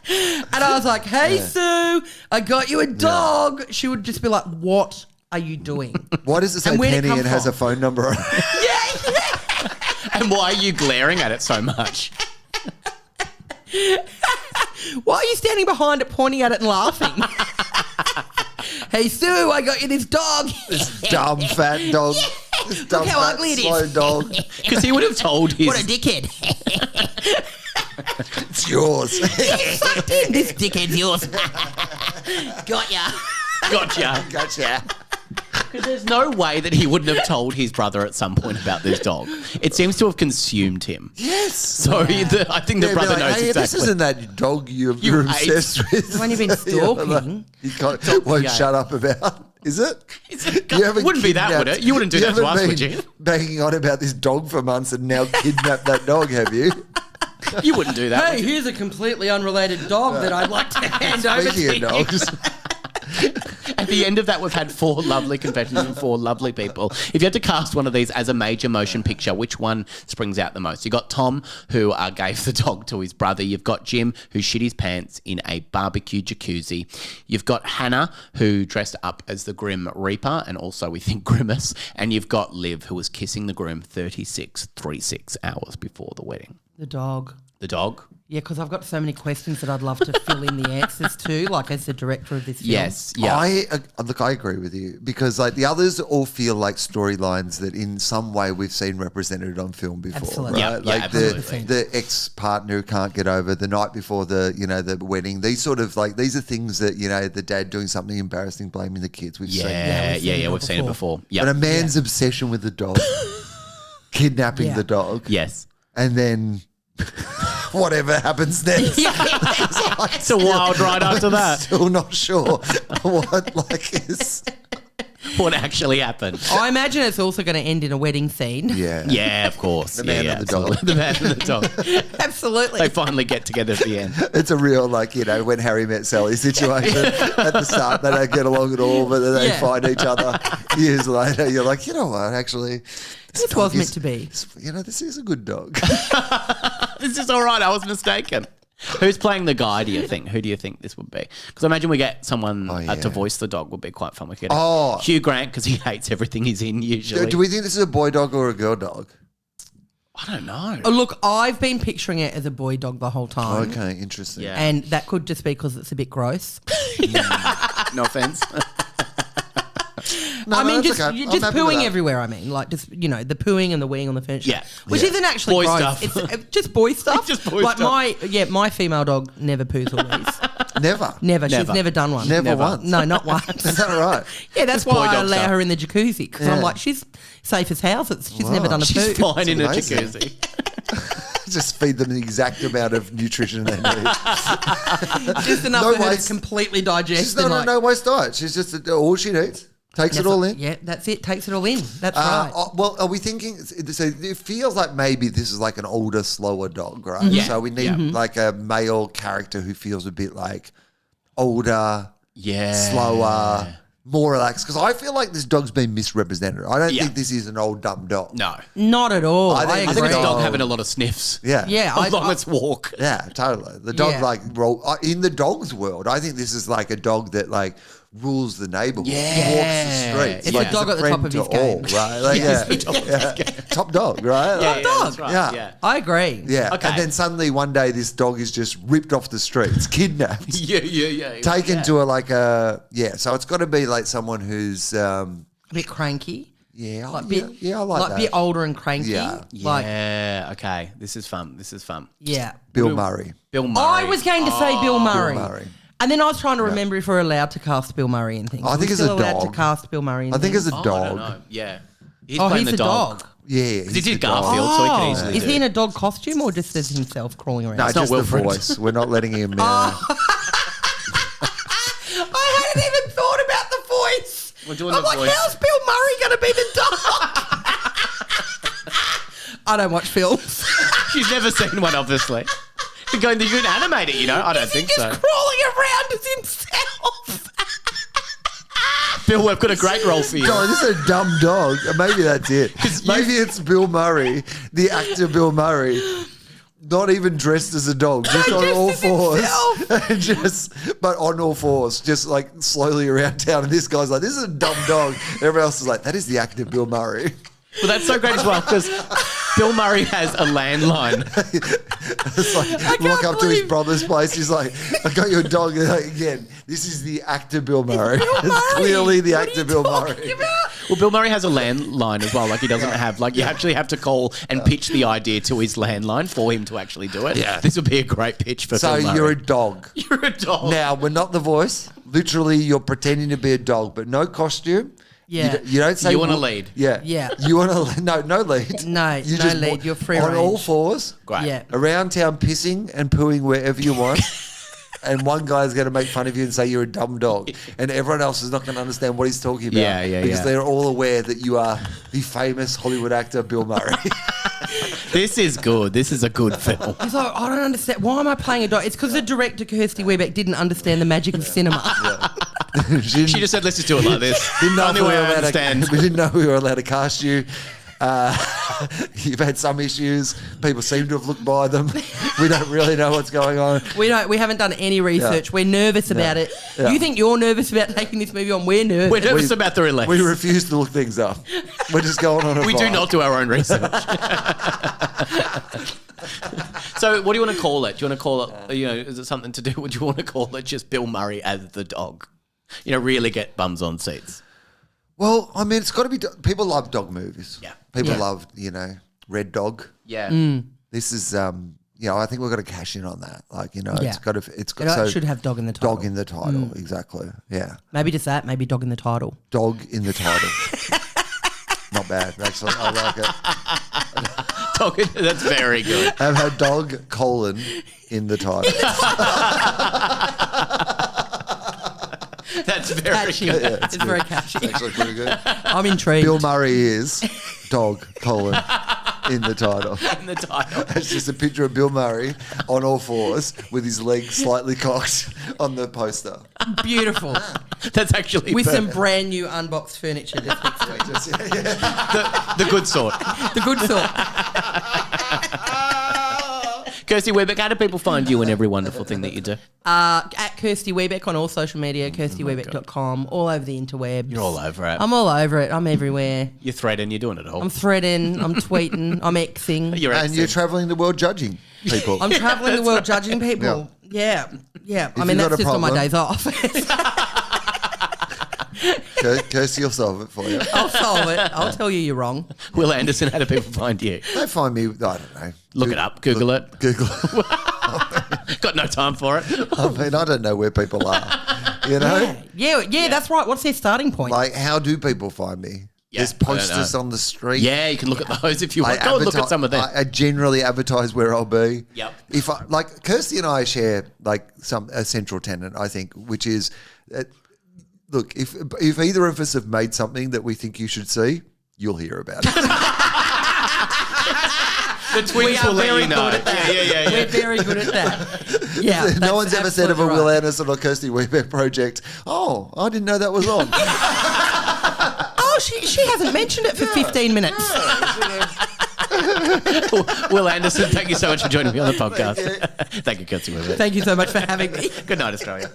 And I was like, hey, Sue, I got you a dog. She would just be like, what are you doing? Why does it say And where'd it Penny come and has a from? phone number on it? And why are you glaring at it so much? Why are you standing behind it, pointing at it and laughing? Hey, Sue, I got you this dog. This dumb fat dog. This dumb how fat ugly it slow is. dog. Because he would have told his... What a dickhead. It's yours. Sucked in. This dickhead's yours. Got ya. Gotcha. Gotcha. Because there's no way that he wouldn't have told his brother at some point about this dog. It seems to have consumed him. Yes. So I think the Yeah, be brother like, knows hey, exactly. this isn't that dog you're hate. obsessed with. When you've been stalking. You won't yeah. shut up about. Is it? You haven't Wouldn't be that, would kidnapped- it? You wouldn't do that to haven't us, would been you? Banging on about this dog for months and now kidnapped that dog, have you? You wouldn't do that. Hey, would you? here's a completely unrelated dog that I'd like to hand over to Speaking you. of dogs. At the end of that, we've had 4 lovely confessions from 4 lovely people. If you had to cast one of these as a major motion picture, which one springs out the most? You got Tom, who gave the dog to his brother. You've got Jim, who shit his pants in a barbecue jacuzzi. You've got Hannah, who dressed up as the Grim Reaper, and also we think Grimace. And you've got Liv, who was kissing the groom 36 hours before the wedding. The dog. The dog? Yeah, because I've got so many questions that I'd love to fill in the answers to, like as the director of this film. Yes. Yeah. I agree with you because like the others all feel like storylines that in some way we've seen represented on film before. Absolutely. Right? Yeah, like absolutely. the ex-partner who can't get over the night before the wedding. These sort of like these are things that the dad doing something embarrassing, blaming the kids. We've seen. We've seen it before. Yeah. But a man's obsession with the dog, kidnapping Yeah. the dog, Yes. and then whatever happens next. It's a wild ride after that. Still not sure What actually happened? I imagine it's also going to end in a wedding scene. Yeah. Yeah, of course. The man and the dog. absolutely. The man and the dog. Absolutely. They finally get together at the end. It's a real, when Harry met Sally situation. At the start, they don't get along at all, but then they find each other years later. You're like, you know what, actually, This was meant to be. This is a good dog. This is all right. I was mistaken. Who's playing the guy, do you think? Who do you think this would be? Because I imagine we get someone to voice the dog would be quite fun. We could get Hugh Grant because he hates everything he's in usually. Do we think this is a boy dog or a girl dog? I don't know. Oh, look, I've been picturing it as a boy dog the whole time. Okay, interesting. Yeah. And that could just be because it's a bit gross. No offense. I mean, that's just okay. you're I'm just happy with pooing that. everywhere. I mean, like just the pooing and the weeing on the furniture. Yeah. Which Yeah. isn't actually Boy gross. stuff. It's just boy stuff. Just boy like stuff. my female dog never poos or wees. Never. Never. She's Never. never done one. Never once. No, not once. Is that right? Yeah, that's Just boy why I dog allow stuff. her in the jacuzzi because I'm like, she's safe as houses. She's never done a She's poo. fine in a amazing. jacuzzi. Just feed them the exact amount of nutrition they need. Just enough No for her waste. to completely digest. She's not a no waste diet. She's just all she needs. Takes it all in. Yeah, that's it. Takes it all in. That's right. Well, are we thinking? So it feels like maybe this is like an older, slower dog, right? Mm-hmm. Yeah. So we need like a male character who feels a bit like older, Yeah. slower, more relaxed. Because I feel like this dog's been misrepresented. I don't think this is an old dumb dog. No. Not at all. I I, think- I think agree. it's a dog Oh. having a lot of sniffs. Yeah. Yeah, On its walk. Yeah, totally. The dog in the dog's world, I think this is like a dog that like rules the neighborhood, Yeah. walks the streets. It's a like, dog is at the top friend of his to all, game. right? Like, top dog, right? Yeah, Like, yeah, dog. that's right. Yeah. Yeah. I agree. yeah. Okay. And then suddenly one day this dog is just ripped off the streets, kidnapped, Yeah. taken to so it's got to be like someone who's A bit cranky. I Like like that. a bit older and cranky. Yeah. Like, Yeah, okay. This is fun. yeah. Bill Murray. Bill Murray. I was going to say Bill Murray. Bill Murray. And then I was trying to remember if we're allowed to cast Bill Murray in things. I think We're it's a still allowed dog. to cast Bill Murray in I think things? it's a I dog. don't know. Yeah. He's Oh, playing he's the a dog. dog. Yeah, He he's did the dog. Garfield, so he can easily Is do he in it. a dog costume or just as himself crawling around? No, not just the Wilfred. voice. We're not letting him. I hadn't even thought about the voice. We're doing I'm the like, voice. how's Bill Murray going to be the dog? I don't watch films. She's never seen one, obviously. You're going, you can animate it, I don't Is he think just so. crawling around as himself? Bill, we've got a great role for you. No, this is a dumb dog. Maybe that's it. Maybe it's Bill Murray, the actor Bill Murray, not even dressed as a dog, just on Just all as fours, but on all fours, just like slowly around town. And this guy's like, "This is a dumb dog." Everyone else is like, "That is the actor Bill Murray." Well, that's so great as well because Bill Murray has a landline. It's like walk up to his brother's place. He's like, "I got you a dog." And like, again, this is the actor Bill Murray. It's clearly the actor Bill Murray. Well, Bill Murray has a landline as well. Like he doesn't have, you actually have to call and pitch the idea to his landline for him to actually do it. Yeah. This would be a great pitch for So Bill Murray. you're a dog. You're a dog. Now, we're not the voice. Literally, you're pretending to be a dog, but no costume. Yeah. You don't say... You want to lead. Yeah. Yeah. You want to... No lead. No, You no lead. You're free on all range. fours. Great. Yeah. Around town pissing and pooing wherever you want. And one guy's going to make fun of you and say you're a dumb dog. And everyone else is not going to understand what he's talking about. Yeah, Because yeah. they're all aware that you are the famous Hollywood actor Bill Murray. This is good. This is a good film. He's like, I don't understand. Why am I playing a dog? It's because the director, Kirsty Webeck, didn't understand the magic of cinema. She She just said, let's just do it like this. didn't know Only if we way were I allowed understand. we didn't know we were allowed to cast you. You've had some issues. People seem to have looked by them. We don't really know what's going on. We haven't done any research. We're nervous about it. Yeah. You think you're nervous about taking this movie on? We're nervous. We're nervous about the release. We refuse to look things up. We're just going on a We do vibe. not do our own research. So what do you want to call it? Do you want to call it, is it something to do? Would you want to call it just Bill Murray as the dog? Really get bums on seats. Well, I mean, it's got to be... People love dog movies. Yeah. People Yeah. love, Red Dog. Yeah. This is, I think we've got to cash in on that. Like, Yeah. it's got to... It's got It should have dog in the title. dog in the title. Exactly. Yeah. Maybe just that. Maybe dog in the title. Dog in the title. Not bad, actually. I like it. That's very good. Have had dog in the title. That's very Catchy. good. Yeah, it's very catchy. It's actually pretty good. I'm intrigued. Bill Murray is dog in the title. In the title. It's just a picture of Bill Murray on all fours with his legs slightly cocked on the poster. Beautiful. That's actually With some brand new unboxed furniture just next to it. the good sort. The good sort. Kirsty Webeck, how do people find you and every wonderful thing that you do? At Kirsty Webeck on all social media, kirstywebeck.com, all over the interwebs. You're all over it. I'm all over it. I'm everywhere. You're threading. You're doing it all. I'm threading. I'm tweeting. I'm Xing. You're travelling the world judging people. I'm travelling the world judging people. Yeah. I mean, that's just on my days off. Kirsty will solve it for you. I'll solve it. I'll tell you you're wrong. Will Anderson, how do people find you? They find me, I don't know. Look it up. Google it. Google it. Got no time for it. I mean, I don't know where people are, you know? Yeah, that's right. What's their starting point? Like, how do people find me? Yeah, There's posters on the street. Yeah, you can look at those if you want. Go and look at some of them. I generally advertise where I'll be. Yep. If I, like, Kirsty and I share like a central tenet, I think, which is, look, if either of us have made something that we think you should see, you'll hear about it. The twins will let you know. Yeah. We're very good at that. Yeah. No one's ever said of a absolutely Will right. Anderson or Kirsty Webeck project, oh, I didn't know that was on. Oh, she hasn't mentioned it for 15 minutes. Will Anderson, thank you so much for joining me on the podcast. Thank you, Kirsty Webeck. Thank you so much for having me. Good night, Australia.